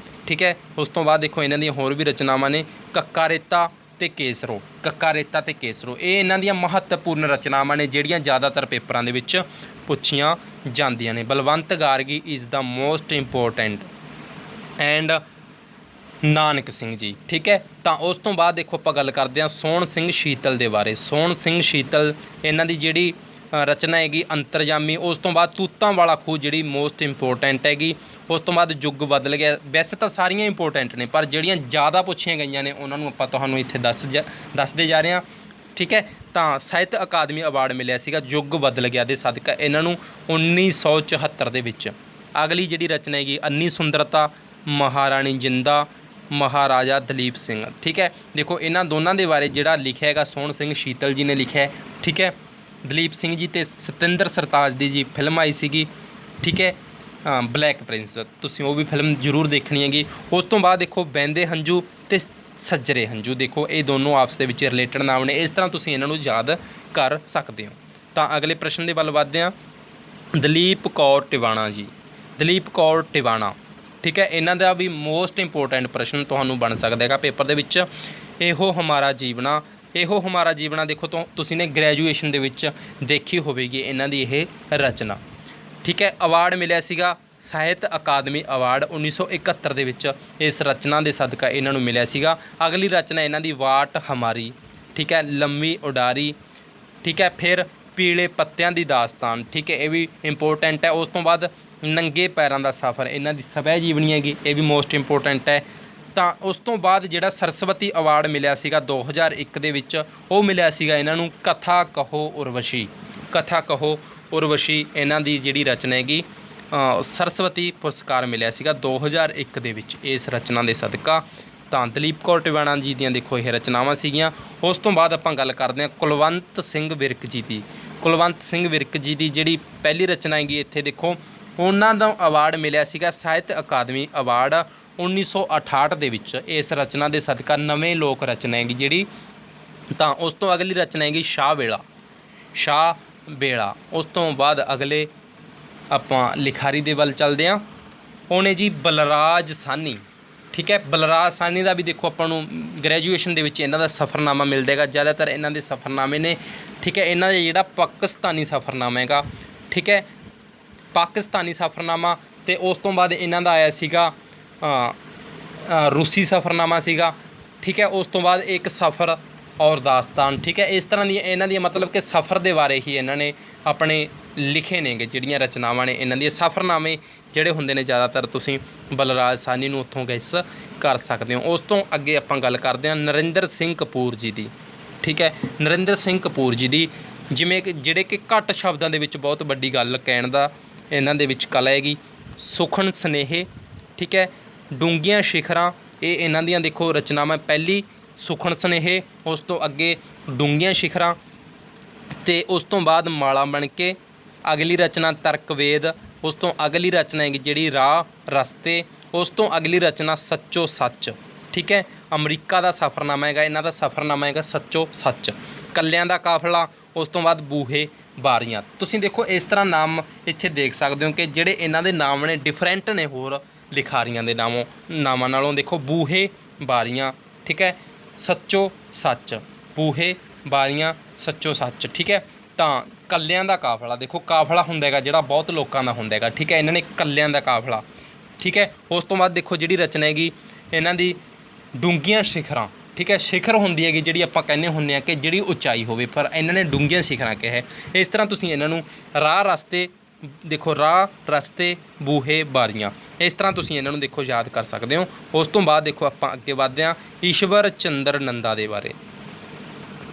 Speaker 1: ठीक है, उस तो बाद देखो इन्हां दियां होर भी रचनावां ने कक्का रेता ते केसरो। कक्का रेता ते केसरो ये इन्हां दियां महत्वपूर्ण रचनावां ने जिहड़ियां ज़्यादातर पेपरां दे विच पुछियां जांदियां ने। Balwant Gargi is the most important and Nanak Singh ji. ठीक है, तो उस तो बाद देखो आप गल करते हैं सोहण सिंह शीतल के बारे। सोहण सिंह शीतल इन्हां दी जिहड़ी रचना हैगी अंतरजामी। उस तो बाद तूतां वाला खूह जिहड़ी मोस्ट इंपोर्टेंट हैगी। उस तो बाद युग बदल गया। वैसे तो सारियां इंपोर्टेंट ने पर जिहड़ियां ज़्यादा पुछियां गईयां ने उन्हां नूं आपां तुहानूं इत्थे दसदे जा रहे हैं। ठीक है, तो साहित्य अकादमी अवार्ड मिलिया सीगा युग बदल गया दे सदका इन्हां नूं 1974 दे विच। अगली जिहड़ी रचना हैगी अन्नी सुंदरता, महाराणी जिंदा, महाराजा दलीप सिंह। ठीक है, देखो इन्हां दोनों के बारे जिहड़ा लिखिया हैगा सोहण सिंह शीतल जी ने लिखिया है। ठीक है, दलीप सिंह जी ते सतिंदर सरताज दी जी फिल्म आई सीगी। ठीक है, ब्लैक प्रिंस तुसीं वो भी फिल्म जरूर देखनी हैगी। उस तो बाद देखो बहंदे हंझू ते सज्जरे हंझू। देखो ये दोनों आपस दे विच रिलेटेड नाम ने, इस तरह तुसीं इन्हां नूं याद कर सकते हो। तो अगले प्रश्न के वल वधदे हां। दलीप कौर टिवाणा जी। दलीप कौर टिवाणा। ठीक है, इन्हां दा भी मोस्ट इंपोर्टेंट प्रश्न तुहानूं बन सकदा है पेपर दे विच। एहो हमारा जीवना। एहो हमारा जीवना देखो तो तुसीं ने ग्रैजुएशन दे विच देखी होवेगी इन्हां दी ये रचना। ठीक है, अवार्ड मिलिया सीगा साहित्य अकादमी अवार्ड 1971 दे विच इस रचना के सदका इन्हां नूं मिलिया सीगा। अगली रचना इन्हां दी वाट हमारी। ठीक है, लम्मी उडारी। ठीक है, फिर पीले पत्तियां दी दास्तान। ठीक है, ये भी इंपोर्टेंट है। उस तो बाद नंगे पैरां दा सफ़र इन्हां दी स्वै जीवनी हैगी, ये भी मोस्ट इंपोर्टेंट है। तो उस तो बाद जिहड़ा सरस्वती अवार्ड मिलिया सीगा 2001 दे विच वो मिलिया सीगा इन्हां नूं कथा कहो उर्वशी। कथा कहो उर्वशी इन्हां दी जिहड़ी रचना हैगी सरस्वती पुरस्कार मिलिया सीगा 2001 दे विच इस रचना के सदका। तो दलीप कौर टिवाणा जी दियां देखो ये रचनावां सीगियां। उस तो बाद आपां गल करते हैं कुलवंत सिंह विरक जी की। कुलवंत सिंह विरक जी की जिहड़ी पहली रचना हैगी इत्थे देखो उन्हां दा अवार्ड मिलिया सीगा साहित्य अकादमी अवार्ड 1968 ਦੇ ਵਿੱਚ ਇਸ ਰਚਨਾ ਦੇ ਸਦਕਾ ਨਵੇਂ ਲੋਕ ਰਚਨਾ ਹੈਗੀ ਜਿਹੜੀ। ਤਾਂ ਉਸ ਤੋਂ ਅਗਲੀ ਰਚਨਾ ਹੈਗੀ ਸ਼ਾਹ ਵੇਲਾ। ਉਸ ਤੋਂ ਬਾਅਦ ਅਗਲੇ ਆਪਾਂ ਲਿਖਾਰੀ ਦੇ ਵੱਲ ਚੱਲਦੇ ਹਾਂ। ਉਹਨੇ ਜੀ ਬਲਰਾਜ ਸਾਹਨੀ। ਠੀਕ ਹੈ, ਬਲਰਾਜ ਸਾਹਨੀ ਦਾ ਵੀ ਦੇਖੋ ਆਪਾਂ ਨੂੰ ਗ੍ਰੈਜੂਏਸ਼ਨ ਦੇ ਵਿੱਚ ਇਹਨਾਂ ਦਾ ਸਫ਼ਰਨਾਮਾ ਮਿਲ ਜਾਏਗਾ। ਜ਼ਿਆਦਾਤਰ ਇਹਨਾਂ ਦੇ ਸਫ਼ਰਨਾਮੇ ਨੇ। ਠੀਕ ਹੈ, ਇਹਨਾਂ ਦਾ ਜਿਹੜਾ ਪਾਕਿਸਤਾਨੀ ਸਫ਼ਰਨਾਮਾ ਹੈਗਾ, ਠੀਕ ਹੈ, ਪਾਕਿਸਤਾਨੀ ਸਫ਼ਰਨਾਮਾ। ਅਤੇ ਉਸ ਤੋਂ ਬਾਅਦ ਇਹਨਾਂ ਦਾ ਆਇਆ ਸੀਗਾ ਰੂਸੀ ਸਫ਼ਰਨਾਮਾ ਸੀਗਾ। ਠੀਕ ਹੈ, ਉਸ ਤੋਂ ਬਾਅਦ ਇੱਕ ਸਫ਼ਰ ਔਰ ਦਾਸਤਾਨ। ਠੀਕ ਹੈ, ਇਸ ਤਰ੍ਹਾਂ ਦੀਆਂ ਇਹਨਾਂ ਦੀਆਂ ਮਤਲਬ ਕਿ ਸਫ਼ਰ ਦੇ ਬਾਰੇ ਹੀ ਇਹਨਾਂ ਨੇ ਆਪਣੇ ਲਿਖੇ ਨੇਗੇ ਜਿਹੜੀਆਂ ਰਚਨਾਵਾਂ ਨੇ ਇਹਨਾਂ ਦੀਆਂ। ਸਫ਼ਰਨਾਮੇ ਜਿਹੜੇ ਹੁੰਦੇ ਨੇ ਜ਼ਿਆਦਾਤਰ ਤੁਸੀਂ ਬਲਰਾਜ ਸਾਹਨੀ ਨੂੰ ਉੱਥੋਂ ਗੈਸ ਕਰ ਸਕਦੇ ਹੋ। ਉਸ ਤੋਂ ਅੱਗੇ ਆਪਾਂ ਗੱਲ ਕਰਦੇ ਹਾਂ ਨਰਿੰਦਰ ਸਿੰਘ ਕਪੂਰ ਜੀ ਦੀ। ਠੀਕ ਹੈ, ਨਰਿੰਦਰ ਸਿੰਘ ਕਪੂਰ ਜੀ ਦੀ ਜਿਵੇਂ ਕਿ ਜਿਹੜੇ ਕਿ ਘੱਟ ਸ਼ਬਦਾਂ ਦੇ ਵਿੱਚ ਬਹੁਤ ਵੱਡੀ ਗੱਲ ਕਹਿਣ ਦਾ ਇਹਨਾਂ ਦੇ ਵਿੱਚ ਕਲਾ ਹੈਗੀ। ਸੁਖਨ ਸੁਨੇਹੇ, ਠੀਕ ਹੈ, ਡੂੰਘੀਆਂ ਸ਼ਿਖਰਾਂ, ਇਹ ਇਹਨਾਂ ਦੀਆਂ ਦੇਖੋ ਰਚਨਾਵਾਂ। ਪਹਿਲੀ ਸੁਖਨ ਸੁਨੇਹੇ, ਉਸ ਤੋਂ ਅੱਗੇ ਡੂੰਘੀਆਂ ਸ਼ਿਖਰਾਂ, ਅਤੇ ਉਸ ਤੋਂ ਬਾਅਦ ਮਾਲਾ ਬਣ ਕੇ। ਅਗਲੀ ਰਚਨਾ ਤਰਕਵੇਦ। ਉਸ ਤੋਂ ਅਗਲੀ ਰਚਨਾ ਹੈਗੀ ਜਿਹੜੀ ਰਾਹ ਰਸਤੇ। ਉਸ ਤੋਂ ਅਗਲੀ ਰਚਨਾ ਸੱਚੋ ਸੱਚ। ਠੀਕ ਹੈ, ਅਮਰੀਕਾ ਦਾ ਸਫ਼ਰਨਾਮਾ ਹੈਗਾ ਇਹਨਾਂ ਦਾ। ਸਫ਼ਰਨਾਮਾ ਹੈਗਾ ਸੱਚੋ ਸੱਚ। ਕੱਲਿਆਂ ਦਾ ਕਾਫਲਾ। ਉਸ ਤੋਂ ਬਾਅਦ ਬੂਹੇ ਬਾਰੀਆਂ। ਤੁਸੀਂ ਦੇਖੋ ਇਸ ਤਰ੍ਹਾਂ ਨਾਮ ਇੱਥੇ ਦੇਖ ਸਕਦੇ ਹੋ ਕਿ ਜਿਹੜੇ ਇਹਨਾਂ ਦੇ ਨਾਮ ਨੇ ਡਿਫਰੈਂਟ ਨੇ ਹੋਰ ਲਿਖਾਰੀਆਂ ਦੇ ਨਾਮਾਂ ਨਾਲੋਂ। ਦੇਖੋ ਬੂਹੇ ਬਾਰੀਆਂ, ਠੀਕ ਹੈ, ਸੱਚੋ ਸੱਚ, ਬੂਹੇ ਬਾਰੀਆਂ, ਸੱਚੋ ਸੱਚ। ਠੀਕ ਹੈ, ਤਾਂ ਕੱਲਿਆਂ ਦਾ ਕਾਫਲਾ। ਦੇਖੋ ਕਾਫਲਾ ਹੁੰਦਾ ਹੈਗਾ ਜਿਹੜਾ ਬਹੁਤ ਲੋਕਾਂ ਦਾ ਹੁੰਦਾ ਹੈਗਾ। ਠੀਕ ਹੈ, ਇਹਨਾਂ ਨੇ ਕੱਲਿਆਂ ਦਾ ਕਾਫਲਾ। ਠੀਕ ਹੈ, ਉਸ ਤੋਂ ਬਾਅਦ ਦੇਖੋ ਜਿਹੜੀ ਰਚਨਾ ਹੈਗੀ ਇਹਨਾਂ ਦੀ ਡੂੰਘੀਆਂ ਸ਼ਿਖਰਾਂ। ਠੀਕ ਹੈ, ਸ਼ਿਖਰ ਹੁੰਦੀ ਹੈਗੀ ਜਿਹੜੀ ਆਪਾਂ ਕਹਿੰਦੇ ਹੁੰਦੇ ਹਾਂ ਕਿ ਜਿਹੜੀ ਉਚਾਈ ਹੋਵੇ, ਪਰ ਇਹਨਾਂ ਨੇ ਡੂੰਘੀਆਂ ਸ਼ਿਖਰਾਂ ਕਿਹਾ। ਇਸ ਤਰ੍ਹਾਂ ਤੁਸੀਂ ਇਹਨਾਂ ਨੂੰ ਰਾਹ ਰਸਤੇ, ਦੇਖੋ ਰਾਹ ਰਸਤੇ, ਬੂਹੇ ਬਾਰੀਆਂ, ਇਸ ਤਰ੍ਹਾਂ ਤੁਸੀਂ ਇਹਨਾਂ ਨੂੰ ਦੇਖੋ ਯਾਦ ਕਰ ਸਕਦੇ ਹੋ। ਉਸ ਤੋਂ ਬਾਅਦ ਦੇਖੋ ਆਪਾਂ ਅੱਗੇ ਵੱਧਦੇ ਹਾਂ ਈਸ਼ਵਰ ਚੰਦਰ ਨੰਦਾ ਦੇ ਬਾਰੇ।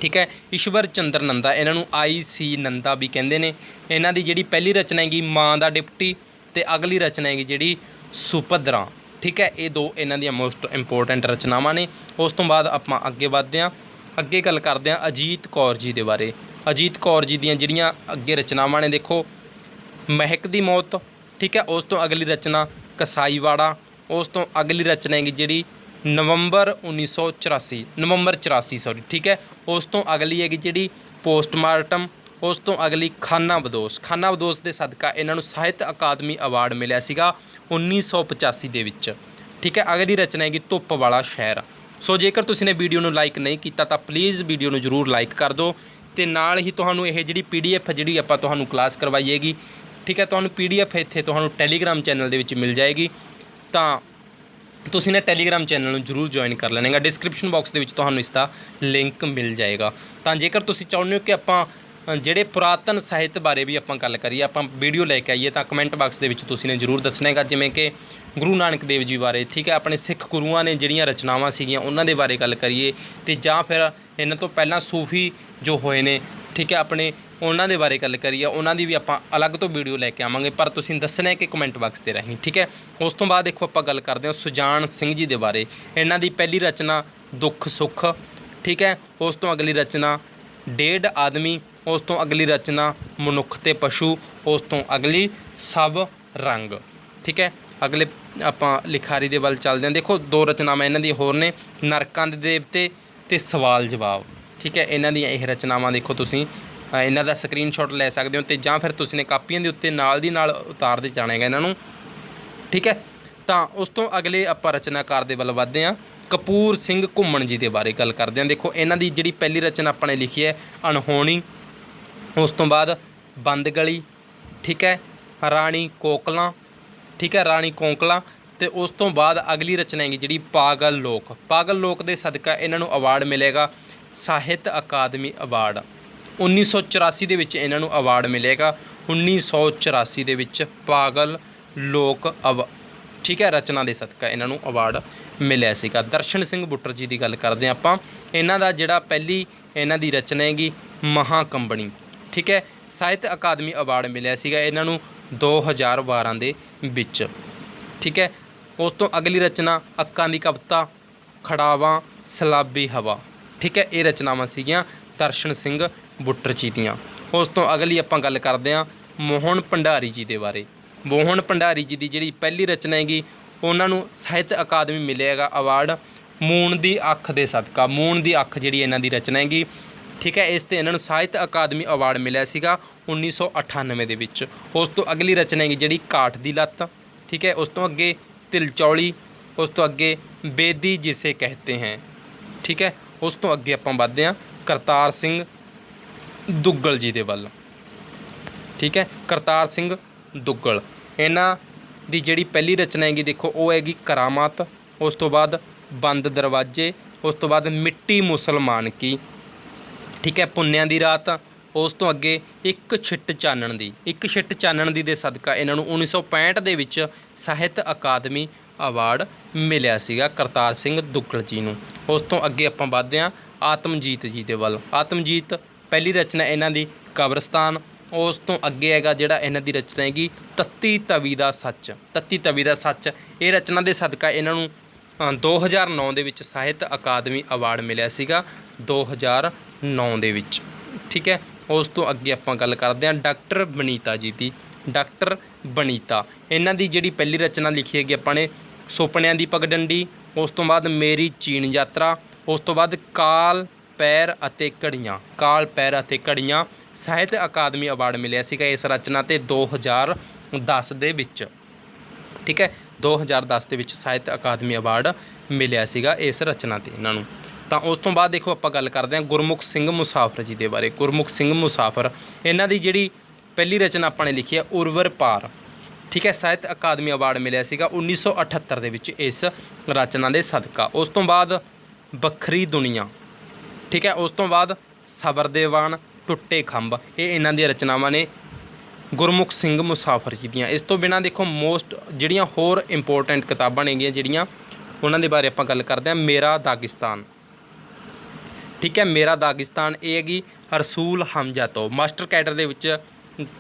Speaker 1: ਠੀਕ ਹੈ, ਈਸ਼ਵਰ ਚੰਦਰ ਨੰਦਾ, ਇਹਨਾਂ ਨੂੰ IC ਨੰਦਾ ਵੀ ਕਹਿੰਦੇ ਨੇ। ਇਹਨਾਂ ਦੀ ਜਿਹੜੀ ਪਹਿਲੀ ਰਚਨਾ ਹੈਗੀ ਮਾਂ ਦਾ ਡਿਪਟੀ, ਅਤੇ ਅਗਲੀ ਰਚਨਾ ਹੈਗੀ ਜਿਹੜੀ ਸੁਭਦਰਾ। ਠੀਕ ਹੈ, ਇਹ ਦੋ ਇਹਨਾਂ ਦੀਆਂ ਮੋਸਟ ਇੰਪੋਰਟੈਂਟ ਰਚਨਾਵਾਂ ਨੇ। ਉਸ ਤੋਂ ਬਾਅਦ ਆਪਾਂ ਅੱਗੇ ਵੱਧਦੇ ਹਾਂ। ਅੱਗੇ ਗੱਲ ਕਰਦੇ ਹਾਂ ਅਜੀਤ ਕੌਰ ਜੀ ਦੇ ਬਾਰੇ। ਅਜੀਤ ਕੌਰ ਜੀ ਦੀਆਂ ਜਿਹੜੀਆਂ ਅੱਗੇ ਰਚਨਾਵਾਂ ਨੇ ਦੇਖੋ ਮਹਿਕ ਦੀ ਮੌਤ। ਠੀਕ ਹੈ, ਉਸ ਤੋਂ ਅਗਲੀ ਰਚਨਾ ਕਸਾਈਵਾੜਾ। ਉਸ ਤੋਂ ਅਗਲੀ ਰਚਨਾ ਹੈਗੀ ਜਿਹੜੀ ਨਵੰਬਰ 84। ਠੀਕ ਹੈ, ਉਸ ਤੋਂ ਅਗਲੀ ਹੈਗੀ ਜਿਹੜੀ ਪੋਸਟਮਾਰਟਮ। ਉਸ ਤੋਂ ਅਗਲੀ ਖਾਨਾ ਬਦੋਸ਼। ਖਾਨਾ ਬਦੋਸ਼ ਦੇ ਸਦਕਾ ਇਹਨਾਂ ਨੂੰ ਸਾਹਿਤ ਅਕਾਦਮੀ ਅਵਾਰਡ ਮਿਲਿਆ ਸੀਗਾ 1985 ਦੇ ਵਿੱਚ। ਠੀਕ ਹੈ, ਅਗਲੀ ਰਚਨਾ ਹੈਗੀ ਧੁੱਪ ਵਾਲਾ ਸ਼ਹਿਰ। ਸੋ ਜੇਕਰ ਤੁਸੀਂ ਨੇ ਵੀਡੀਓ ਨੂੰ ਲਾਈਕ ਨਹੀਂ ਕੀਤਾ ਤਾਂ ਪਲੀਜ਼ ਵੀਡੀਓ ਨੂੰ ਜ਼ਰੂਰ ਲਾਈਕ ਕਰ ਦਿਓ, ਅਤੇ ਨਾਲ ਹੀ ਤੁਹਾਨੂੰ ਇਹ ਜਿਹੜੀ PDF ਜਿਹੜੀ ਆਪਾਂ ਤੁਹਾਨੂੰ ਕਲਾਸ ਕਰਵਾਈ ਹੈਗੀ, ਠੀਕ ਹੈ, ਤੁਹਾਨੂੰ PDF ਇੱਥੇ ਤੁਹਾਨੂੰ ਟੈਲੀਗ੍ਰਾਮ ਚੈਨਲ ਦੇ ਵਿੱਚ ਮਿਲ ਜਾਏਗੀ। ਤਾਂ ਤੁਸੀਂ ਨੇ ਟੈਲੀਗ੍ਰਾਮ ਚੈਨਲ ਨੂੰ ਜ਼ਰੂਰ ਜੁਆਇਨ ਕਰ ਲੈਣਾ ਹੈਗਾ। ਡਿਸਕ੍ਰਿਪਸ਼ਨ ਬਾਕਸ ਦੇ ਵਿੱਚ ਤੁਹਾਨੂੰ ਇਸ ਦਾ ਲਿੰਕ ਮਿਲ ਜਾਏਗਾ। ਤਾਂ ਜੇਕਰ ਤੁਸੀਂ ਚਾਹੁੰਦੇ ਹੋ ਕਿ ਆਪਾਂ ਜਿਹੜੇ ਪੁਰਾਤਨ ਸਾਹਿਤ ਬਾਰੇ ਵੀ ਆਪਾਂ ਗੱਲ ਕਰੀਏ, ਆਪਾਂ ਵੀਡੀਓ ਲੈ ਕੇ ਆਈਏ, ਤਾਂ ਕਮੈਂਟ ਬਾਕਸ ਦੇ ਵਿੱਚ ਤੁਸੀਂ ਨੇ ਜ਼ਰੂਰ ਦੱਸਣਾ ਹੈਗਾ। ਜਿਵੇਂ ਕਿ ਗੁਰੂ ਨਾਨਕ ਦੇਵ ਜੀ ਬਾਰੇ, ਠੀਕ ਹੈ, ਆਪਣੇ ਸਿੱਖ ਗੁਰੂਆਂ ਨੇ ਜਿਹੜੀਆਂ ਰਚਨਾਵਾਂ ਸੀਗੀਆਂ ਉਹਨਾਂ ਦੇ ਬਾਰੇ ਗੱਲ ਕਰੀਏ, ਅਤੇ ਜਾਂ ਫਿਰ ਇਹਨਾਂ ਤੋਂ ਪਹਿਲਾਂ ਸੂਫੀ ਜੋ ਹੋਏ ਨੇ, ਠੀਕ ਹੈ, ਆਪਣੇ ਉਹਨਾਂ ਦੇ ਬਾਰੇ ਗੱਲ ਕਰੀਏ, ਉਹਨਾਂ ਦੀ ਵੀ ਆਪਾਂ ਅਲੱਗ ਤੋਂ ਵੀਡੀਓ ਲੈ ਕੇ ਆਵਾਂਗੇ। ਪਰ ਤੁਸੀਂ ਦੱਸਣਾ ਹੈ ਕਿ ਕਮੈਂਟ ਬਾਕਸ ਦੇ ਰਾਹੀਂ। ਠੀਕ ਹੈ, ਉਸ ਤੋਂ ਬਾਅਦ ਦੇਖੋ ਆਪਾਂ ਗੱਲ ਕਰਦੇ ਹਾਂ ਸੁਜਾਨ ਸਿੰਘ ਜੀ ਦੇ ਬਾਰੇ। ਇਹਨਾਂ ਦੀ ਪਹਿਲੀ ਰਚਨਾ ਦੁੱਖ ਸੁੱਖ। ਠੀਕ ਹੈ, ਉਸ ਤੋਂ ਅਗਲੀ ਰਚਨਾ ਡੇਢ ਆਦਮੀ। ਉਸ ਤੋਂ ਅਗਲੀ ਰਚਨਾ ਮਨੁੱਖ ਤੇ ਪਸ਼ੂ। ਉਸ ਤੋਂ ਅਗਲੀ ਸਭ ਰੰਗ। ਠੀਕ ਹੈ, ਅਗਲੇ ਆਪਾਂ ਲਿਖਾਰੀ ਦੇ ਵੱਲ ਚੱਲਦੇ ਹਾਂ। ਦੇਖੋ ਦੋ ਰਚਨਾਵਾਂ ਇਹਨਾਂ ਦੀਆਂ ਹੋਰ ਨੇ ਨਰਕਾਂ ਦੇ ਦੇਵਤੇ ਅਤੇ ਸਵਾਲ ਜਵਾਬ। ਠੀਕ ਹੈ, ਇਹਨਾਂ ਦੀਆਂ ਇਹ ਰਚਨਾਵਾਂ ਦੇਖੋ ਤੁਸੀਂ ਇਹਨਾਂ ਦਾ ਸਕਰੀਨਸ਼ਾਟ ਲੈ ਸਕਦੇ ਹੋ, ਅਤੇ ਜਾਂ ਫਿਰ ਤੁਸੀਂ ਨੇ ਕਾਪੀਆਂ ਦੇ ਉੱਤੇ ਨਾਲ ਦੀ ਨਾਲ ਉਤਾਰਦੇ ਜਾਣਾ ਹੈਗਾ ਇਹਨਾਂ ਨੂੰ। ਠੀਕ ਹੈ, ਤਾਂ ਉਸ ਤੋਂ ਅਗਲੇ ਆਪਾਂ ਰਚਨਾਕਾਰ ਦੇ ਵੱਲ ਵੱਧਦੇ ਹਾਂ। ਕਪੂਰ ਸਿੰਘ ਘੁੰਮਣ ਜੀ ਦੇ ਬਾਰੇ ਗੱਲ ਕਰਦੇ ਹਾਂ। ਦੇਖੋ ਇਹਨਾਂ ਦੀ ਜਿਹੜੀ ਪਹਿਲੀ ਰਚਨਾ ਆਪਾਂ ਨੇ ਲਿਖੀ ਹੈ ਅਣਹੋਣੀ। ਉਸ ਤੋਂ ਬਾਅਦ ਬੰਦ ਗਲੀ। ਠੀਕ ਹੈ, ਰਾਣੀ ਕੋਕਲਾਂ। ਠੀਕ ਹੈ, ਰਾਣੀ ਕੋਕਲਾਂ, ਅਤੇ ਉਸ ਤੋਂ ਬਾਅਦ ਅਗਲੀ ਰਚਨਾ ਹੈਗੀ ਜਿਹੜੀ ਪਾਗਲ ਲੋਕ। ਪਾਗਲ ਲੋਕ ਦੇ ਸਦਕਾ ਇਹਨਾਂ ਨੂੰ ਅਵਾਰਡ ਮਿਲੇਗਾ ਸਾਹਿਤ ਅਕਾਦਮੀ ਅਵਾਰਡ 1984 ਦੇ ਵਿੱਚ ਇਹਨਾਂ ਨੂੰ ਅਵਾਰਡ ਮਿਲੇਗਾ। 1984 ਦੇ ਵਿੱਚ ਪਾਗਲ ਲੋਕ ਠੀਕ ਹੈ, ਰਚਨਾ ਦੇ ਸਦਕਾ ਇਹਨਾਂ ਨੂੰ ਅਵਾਰਡ ਮਿਲਿਆ ਸੀਗਾ। ਦਰਸ਼ਨ ਸਿੰਘ ਬੁੱਟਰ ਜੀ ਦੀ ਗੱਲ ਕਰਦੇ ਹਾਂ ਆਪਾਂ। ਇਹਨਾਂ ਦਾ ਜਿਹੜਾ ਪਹਿਲੀ ਇਹਨਾਂ ਦੀ ਰਚਨਾ ਹੈਗੀ ਮਹਾਕੰਬਣੀ। ਠੀਕ ਹੈ, ਸਾਹਿਤ ਅਕਾਦਮੀ ਅਵਾਰਡ ਮਿਲਿਆ ਸੀਗਾ ਇਹਨਾਂ ਨੂੰ 2012 ਦੇ ਵਿੱਚ। ਠੀਕ ਹੈ, ਉਸ ਤੋਂ ਅਗਲੀ ਰਚਨਾ ਅੱਕਾਂ ਦੀ ਕਵਿਤਾ, ਖੜਾਵਾਂ, ਸਲਾਬੀ ਹਵਾ। ਠੀਕ ਹੈ, ਇਹ ਰਚਨਾਵਾਂ ਸੀਗੀਆਂ ਦਰਸ਼ਨ ਸਿੰਘ ਬੁੱਟਰ ਜੀ ਦੀਆਂ। ਉਸ ਤੋਂ ਅਗਲੀ ਆਪਾਂ ਗੱਲ ਕਰਦੇ ਹਾਂ ਮੋਹਨ ਭੰਡਾਰੀ ਜੀ ਦੇ ਬਾਰੇ। ਮੋਹਨ ਭੰਡਾਰੀ ਜੀ ਦੀ ਜਿਹੜੀ ਪਹਿਲੀ ਰਚਨਾ ਹੈਗੀ ਉਹਨਾਂ ਨੂੰ ਸਾਹਿਤ ਅਕਾਦਮੀ ਮਿਲਿਆ ਹੈਗਾ ਅਵਾਰਡ ਮੂਣ ਦੀ ਅੱਖ ਦੇ ਸਦਕਾ। ਮੂਣ ਦੀ ਅੱਖ ਜਿਹੜੀ ਇਹਨਾਂ ਦੀ ਰਚਨਾ ਹੈਗੀ, ਠੀਕ ਹੈ, ਇਸ 'ਤੇ ਇਹਨਾਂ ਨੂੰ ਸਾਹਿਤ ਅਕਾਦਮੀ ਅਵਾਰਡ ਮਿਲਿਆ ਸੀਗਾ 1998 ਦੇ ਵਿੱਚ। ਉਸ ਤੋਂ ਅਗਲੀ ਰਚਨਾ ਹੈਗੀ ਜਿਹੜੀ ਕਾਠ ਦੀ ਲੱਤ, ਠੀਕ ਹੈ। ਉਸ ਤੋਂ ਅੱਗੇ ਤਿਲਚੌਲੀ, ਉਸ ਤੋਂ ਅੱਗੇ ਬੇਦੀ ਜਿਸੇ ਕਹਤੇ ਹੈ, ਠੀਕ ਹੈ। ਉਸ ਤੋਂ ਅੱਗੇ ਆਪਾਂ ਵੱਧਦੇ ਹਾਂ ਕਰਤਾਰ ਸਿੰਘ ਦੁੱਗਲ ਜੀ ਦੇ ਵੱਲ, ਠੀਕ ਹੈ। ਕਰਤਾਰ ਸਿੰਘ ਦੁੱਗਲ, ਇਹਨਾਂ ਦੀ ਜਿਹੜੀ ਪਹਿਲੀ ਰਚਨਾ ਹੈਗੀ ਦੇਖੋ ਉਹ ਹੈਗੀ ਕਰਾਮਾਤ। ਉਸ ਤੋਂ ਬਾਅਦ ਬੰਦ ਦਰਵਾਜ਼ੇ, ਉਸ ਤੋਂ ਬਾਅਦ ਮਿੱਟੀ ਮੁਸਲਮਾਨ ਕੀ, ਠੀਕ ਹੈ, ਪੁੰਨਿਆਂ ਦੀ ਰਾਤ। ਉਸ ਤੋਂ ਅੱਗੇ ਇੱਕ ਛਿੱਟ ਚਾਨਣ ਦੀ, ਇੱਕ ਛਿੱਟ ਚਾਨਣ ਦੀ ਦੇ ਸਦਕਾ ਇਹਨਾਂ ਨੂੰ 1965 ਦੇ ਵਿੱਚ ਸਾਹਿਤ ਅਕਾਦਮੀ ਅਵਾਰਡ ਮਿਲਿਆ ਸੀਗਾ ਕਰਤਾਰ ਸਿੰਘ ਦੁੱਗਲ ਜੀ ਨੂੰ। ਉਸ ਤੋਂ ਅੱਗੇ ਆਪਾਂ ਵੱਧਦੇ ਹਾਂ ਆਤਮਜੀਤ ਜੀ ਦੇ ਵੱਲ। ਆਤਮਜੀਤ ਪਹਿਲੀ ਰਚਨਾ ਇਹਨਾਂ ਦੀ ਕਬਰਸਤਾਨ। ਉਸ ਤੋਂ ਅੱਗੇ ਹੈਗਾ ਜਿਹੜਾ ਇਹਨਾਂ ਦੀ ਰਚਨਾ ਹੈਗੀ ਤੱਤੀ ਤਵੀ ਦਾ ਸੱਚ। ਤੱਤੀ ਤਵੀ ਦਾ ਸੱਚ, ਇਹ ਰਚਨਾ ਦੇ ਸਦਕਾ ਇਹਨਾਂ ਨੂੰ 2009 ਦੇ ਵਿੱਚ ਸਾਹਿਤ ਅਕਾਦਮੀ ਅਵਾਰਡ ਮਿਲਿਆ ਸੀਗਾ 2009 ਦੇ ਵਿੱਚ, ਠੀਕ ਹੈ। ਉਸ ਤੋਂ ਅੱਗੇ ਆਪਾਂ ਗੱਲ ਕਰਦੇ ਹਾਂ ਡਾਕਟਰ ਬਨੀਤਾ ਜੀ ਦੀ। ਡਾਕਟਰ ਬਨੀਤਾ, ਇਹਨਾਂ ਦੀ ਜਿਹੜੀ ਪਹਿਲੀ ਰਚਨਾ ਲਿਖੀ ਹੈਗੀ ਆਪਾਂ ਨੇ ਸੁਪਨਿਆਂ ਦੀ ਪਗਡੰਡੀ। ਉਸ ਤੋਂ ਬਾਅਦ ਮੇਰੀ ਚੀਨ ਯਾਤਰਾ। ਉਸ ਤੋਂ ਬਾਅਦ ਕਾਲ ਪੈਰ ਅਤੇ ਘੜੀਆਂ। ਕਾਲ ਪੈਰ ਅਤੇ ਘੜੀਆਂ ਸਾਹਿਤ ਅਕਾਦਮੀ ਅਵਾਰਡ ਮਿਲਿਆ ਸੀਗਾ ਇਸ ਰਚਨਾ 'ਤੇ 2010 ਦੇ ਵਿੱਚ, ਠੀਕ ਹੈ। 2010 ਦੇ ਵਿੱਚ ਸਾਹਿਤ ਅਕਾਦਮੀ ਅਵਾਰਡ ਮਿਲਿਆ ਸੀਗਾ ਇਸ ਰਚਨਾ 'ਤੇ ਇਹਨਾਂ ਨੂੰ। ਤਾਂ ਉਸ ਤੋਂ ਬਾਅਦ ਦੇਖੋ ਆਪਾਂ ਗੱਲ ਕਰਦੇ ਹਾਂ ਗੁਰਮੁਖ ਸਿੰਘ ਮੁਸਾਫਰ ਜੀ ਦੇ ਬਾਰੇ। ਗੁਰਮੁਖ ਸਿੰਘ ਮੁਸਾਫਰ, ਇਹਨਾਂ ਦੀ ਜਿਹੜੀ ਪਹਿਲੀ ਰਚਨਾ ਆਪਾਂ ਨੇ ਲਿਖੀ ਹੈ ਉਰਵਰ ਪਾਰ, ਠੀਕ ਹੈ। ਸਾਹਿਤ ਅਕਾਦਮੀ ਅਵਾਰਡ ਮਿਲਿਆ ਸੀਗਾ 1978 ਦੇ ਵਿੱਚ ਇਸ ਰਚਨਾ ਦੇ ਸਦਕਾ। ਉਸ ਤੋਂ ਬਾਅਦ ਵੱਖਰੀ ਦੁਨੀਆ, ਠੀਕ ਹੈ। ਉਸ ਤੋਂ ਬਾਅਦ ਸਬਰ ਦੇ ਵਾਣ, ਟੁੱਟੇ ਖੰਭ, ਇਹ ਇਹਨਾਂ ਦੀਆਂ ਰਚਨਾਵਾਂ ਨੇ ਗੁਰਮੁਖ ਸਿੰਘ ਮੁਸਾਫਰ ਜੀ ਦੀਆਂ। ਇਸ ਤੋਂ ਬਿਨਾਂ ਦੇਖੋ ਮੋਸਟ ਜਿਹੜੀਆਂ ਹੋਰ ਇੰਪੋਰਟੈਂਟ ਕਿਤਾਬਾਂ ਨੇਗੀਆਂ ਜਿਹੜੀਆਂ, ਉਹਨਾਂ ਦੇ ਬਾਰੇ ਆਪਾਂ ਗੱਲ ਕਰਦੇ ਹਾਂ। ਮੇਰਾ ਦਾਗਿਸਤਾਨ, ਠੀਕ ਹੈ। ਮੇਰਾ ਦਾਗਿਸਤਾਨ, ਇਹ ਹੈਗੀ ਰਸੂਲ ਹਮਜ਼ਾ ਤੋਂ। ਮਾਸਟਰ ਕੈਡਰ ਦੇ ਵਿੱਚ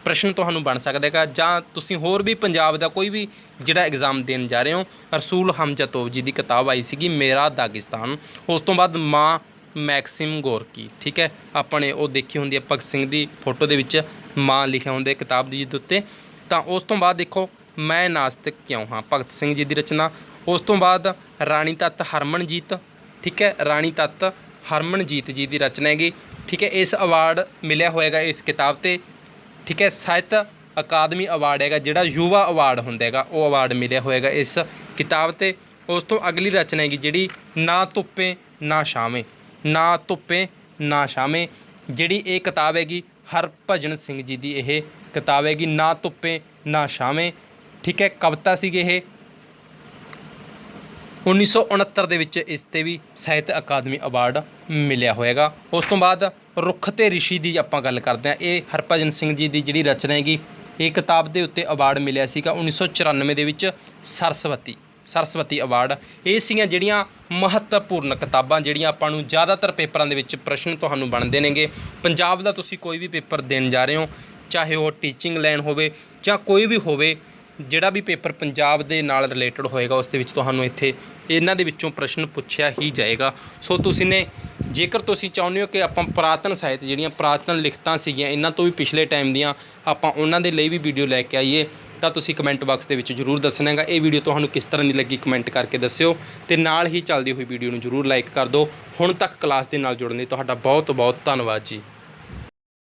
Speaker 1: ਪ੍ਰਸ਼ਨ ਤੁਹਾਨੂੰ ਬਣ ਸਕਦਾ ਹੈਗਾ, ਜਾਂ ਤੁਸੀਂ ਹੋਰ ਵੀ ਪੰਜਾਬ ਦਾ ਕੋਈ ਵੀ ਜਿਹੜਾ ਐਗਜ਼ਾਮ ਦੇਣ ਜਾ ਰਹੇ ਹੋ, ਰਸੂਲ ਹਮਜ਼ਾ ਤੋਂ ਜੀ ਦੀ ਕਿਤਾਬ ਆਈ ਸੀਗੀ ਮੇਰਾ ਦਾਗਿਸਤਾਨ। ਉਸ ਤੋਂ ਬਾਅਦ ਮਾਂ ਮੈਕਸਿਮ ਗੋਰਕੀ, ਠੀਕ ਹੈ। ਆਪਾਂ ਨੇ ਉਹ ਦੇਖੀ ਹੁੰਦੀ ਹੈ ਭਗਤ ਸਿੰਘ ਦੀ ਫੋਟੋ ਦੇ ਵਿੱਚ ਮਾਂ ਲਿਖਿਆ ਹੁੰਦਾ ਕਿਤਾਬ ਦੀ ਜਿਹਦੇ ਉੱਤੇ। ਤਾਂ ਉਸ ਤੋਂ ਬਾਅਦ ਦੇਖੋ ਮੈਂ ਨਾਸਤਿਕ ਕਿਉਂ ਹਾਂ, ਭਗਤ ਸਿੰਘ ਜੀ ਦੀ ਰਚਨਾ। ਉਸ ਤੋਂ ਬਾਅਦ ਰਾਣੀ ਤੱਤ ਹਰਮਨਜੀਤ, ਠੀਕ ਹੈ। ਰਾਣੀ ਤੱਤ ਹਰਮਨਜੀਤ ਜੀ ਦੀ ਰਚਨਾ ਹੈਗੀ, ਠੀਕ ਹੈ। ਇਸ ਅਵਾਰਡ ਮਿਲਿਆ ਹੋਏਗਾ ਇਸ ਕਿਤਾਬ 'ਤੇ, ਠੀਕ ਹੈ। ਸਾਹਿਤ ਅਕਾਦਮੀ ਅਵਾਰਡ ਹੈਗਾ ਜਿਹੜਾ ਯੁਵਾ ਅਵਾਰਡ ਹੁੰਦਾ ਹੈਗਾ, ਉਹ ਅਵਾਰਡ ਮਿਲਿਆ ਹੋਏਗਾ ਇਸ ਕਿਤਾਬ 'ਤੇ। ਉਸ ਤੋਂ ਅਗਲੀ ਰਚਨਾ ਹੈਗੀ ਜਿਹੜੀ ਨਾ ਧੁੱਪੇ ਨਾ ਛਾਵੇਂ। ਨਾ ਧੁੱਪੇ ਨਾ ਛਾਵੇਂ, ਜਿਹੜੀ ਇਹ ਕਿਤਾਬ ਹੈਗੀ ਹਰਭਜਨ ਸਿੰਘ ਜੀ ਦੀ ਇਹ ਕਿਤਾਬ ਹੈਗੀ ਨਾ ਧੁੱਪੇ ਨਾ ਛਾਵੇਂ, ਠੀਕ ਹੈ। ਕਵਿਤਾ ਸੀਗੀ ਇਹ 1969 ਦੇ ਵਿੱਚ ਇਸ 'ਤੇ ਵੀ ਸਾਹਿਤ ਅਕਾਦਮੀ ਅਵਾਰਡ ਮਿਲਿਆ ਹੋਏਗਾ। ਉਸ ਤੋਂ ਬਾਅਦ ਰੁੱਖ ਅਤੇ ਰਿਸ਼ੀ ਦੀ ਆਪਾਂ ਗੱਲ ਕਰਦੇ ਹਾਂ। ਇਹ ਹਰਭਜਨ ਸਿੰਘ ਜੀ ਦੀ ਜਿਹੜੀ ਰਚਨਾ ਹੈਗੀ, ਇਹ ਕਿਤਾਬ ਦੇ ਉੱਤੇ ਅਵਾਰਡ ਮਿਲਿਆ ਸੀਗਾ 1994 ਦੇ ਵਿੱਚ ਸਰਸਵਤੀ ਅਵਾਰਡ। ਇਹ ਸੀਗੀਆਂ ਜਿਹੜੀਆਂ ਮਹੱਤਵਪੂਰਨ ਕਿਤਾਬਾਂ ਜਿਹੜੀਆਂ ਆਪਾਂ ਨੂੰ ਜ਼ਿਆਦਾਤਰ ਪੇਪਰਾਂ ਦੇ ਵਿੱਚ ਪ੍ਰਸ਼ਨ ਤੁਹਾਨੂੰ ਬਣਦੇ ਨੇਗੇ। ਪੰਜਾਬ ਦਾ ਤੁਸੀਂ ਕੋਈ ਵੀ ਪੇਪਰ ਦੇਣ ਜਾ ਰਹੇ ਹੋ, ਚਾਹੇ ਉਹ ਟੀਚਿੰਗ ਲਾਈਨ ਹੋਵੇ ਜਾਂ ਕੋਈ ਵੀ ਹੋਵੇ, ਜਿਹੜਾ ਵੀ ਪੇਪਰ ਪੰਜਾਬ ਦੇ ਨਾਲ ਰਿਲੇਟਡ ਹੋਏਗਾ ਉਸ ਦੇ ਵਿੱਚ ਤੁਹਾਨੂੰ ਇੱਥੇ ਇਹਨਾਂ ਦੇ ਵਿੱਚੋਂ ਪ੍ਰਸ਼ਨ ਪੁੱਛਿਆ ਹੀ ਜਾਏਗਾ। ਸੋ ਤੁਸੀਂ ਨੇ ਜੇਕਰ ਤੁਸੀਂ ਚਾਹੁੰਦੇ ਹੋ ਕਿ ਆਪਾਂ ਪੁਰਾਤਨ ਸਾਹਿਤ ਜਿਹੜੀਆਂ ਪੁਰਾਤਨ ਲਿਖਤਾਂ ਸੀਗੀਆਂ ਇਹਨਾਂ ਤੋਂ ਵੀ ਪਿਛਲੇ ਟਾਈਮ ਦੀਆਂ ਆਪਾਂ ਉਹਨਾਂ ਦੇ ਲਈ ਵੀ ਵੀਡੀਓ ਲੈ ਕੇ ਆਈਏ, ਤਾਂ ਤੁਸੀਂ ਕਮੈਂਟ ਬਾਕਸ ਦੇ ਵਿੱਚ ਜ਼ਰੂਰ ਦੱਸਣਾ ਹੈਗਾ। ਇਹ ਵੀਡੀਓ ਤੁਹਾਨੂੰ ਕਿਸ ਤਰ੍ਹਾਂ ਦੀ ਲੱਗੀ ਕਮੈਂਟ ਕਰਕੇ ਦੱਸਿਓ, ਅਤੇ ਨਾਲ ਹੀ ਚੱਲਦੀ ਹੋਈ ਵੀਡੀਓ ਨੂੰ ਜ਼ਰੂਰ ਲਾਈਕ ਕਰ ਦਿਓ। ਹੁਣ ਤੱਕ ਕਲਾਸ ਦੇ ਨਾਲ ਜੁੜਨ ਲਈ ਤੁਹਾਡਾ ਬਹੁਤ ਬਹੁਤ ਧੰਨਵਾਦ ਜੀ।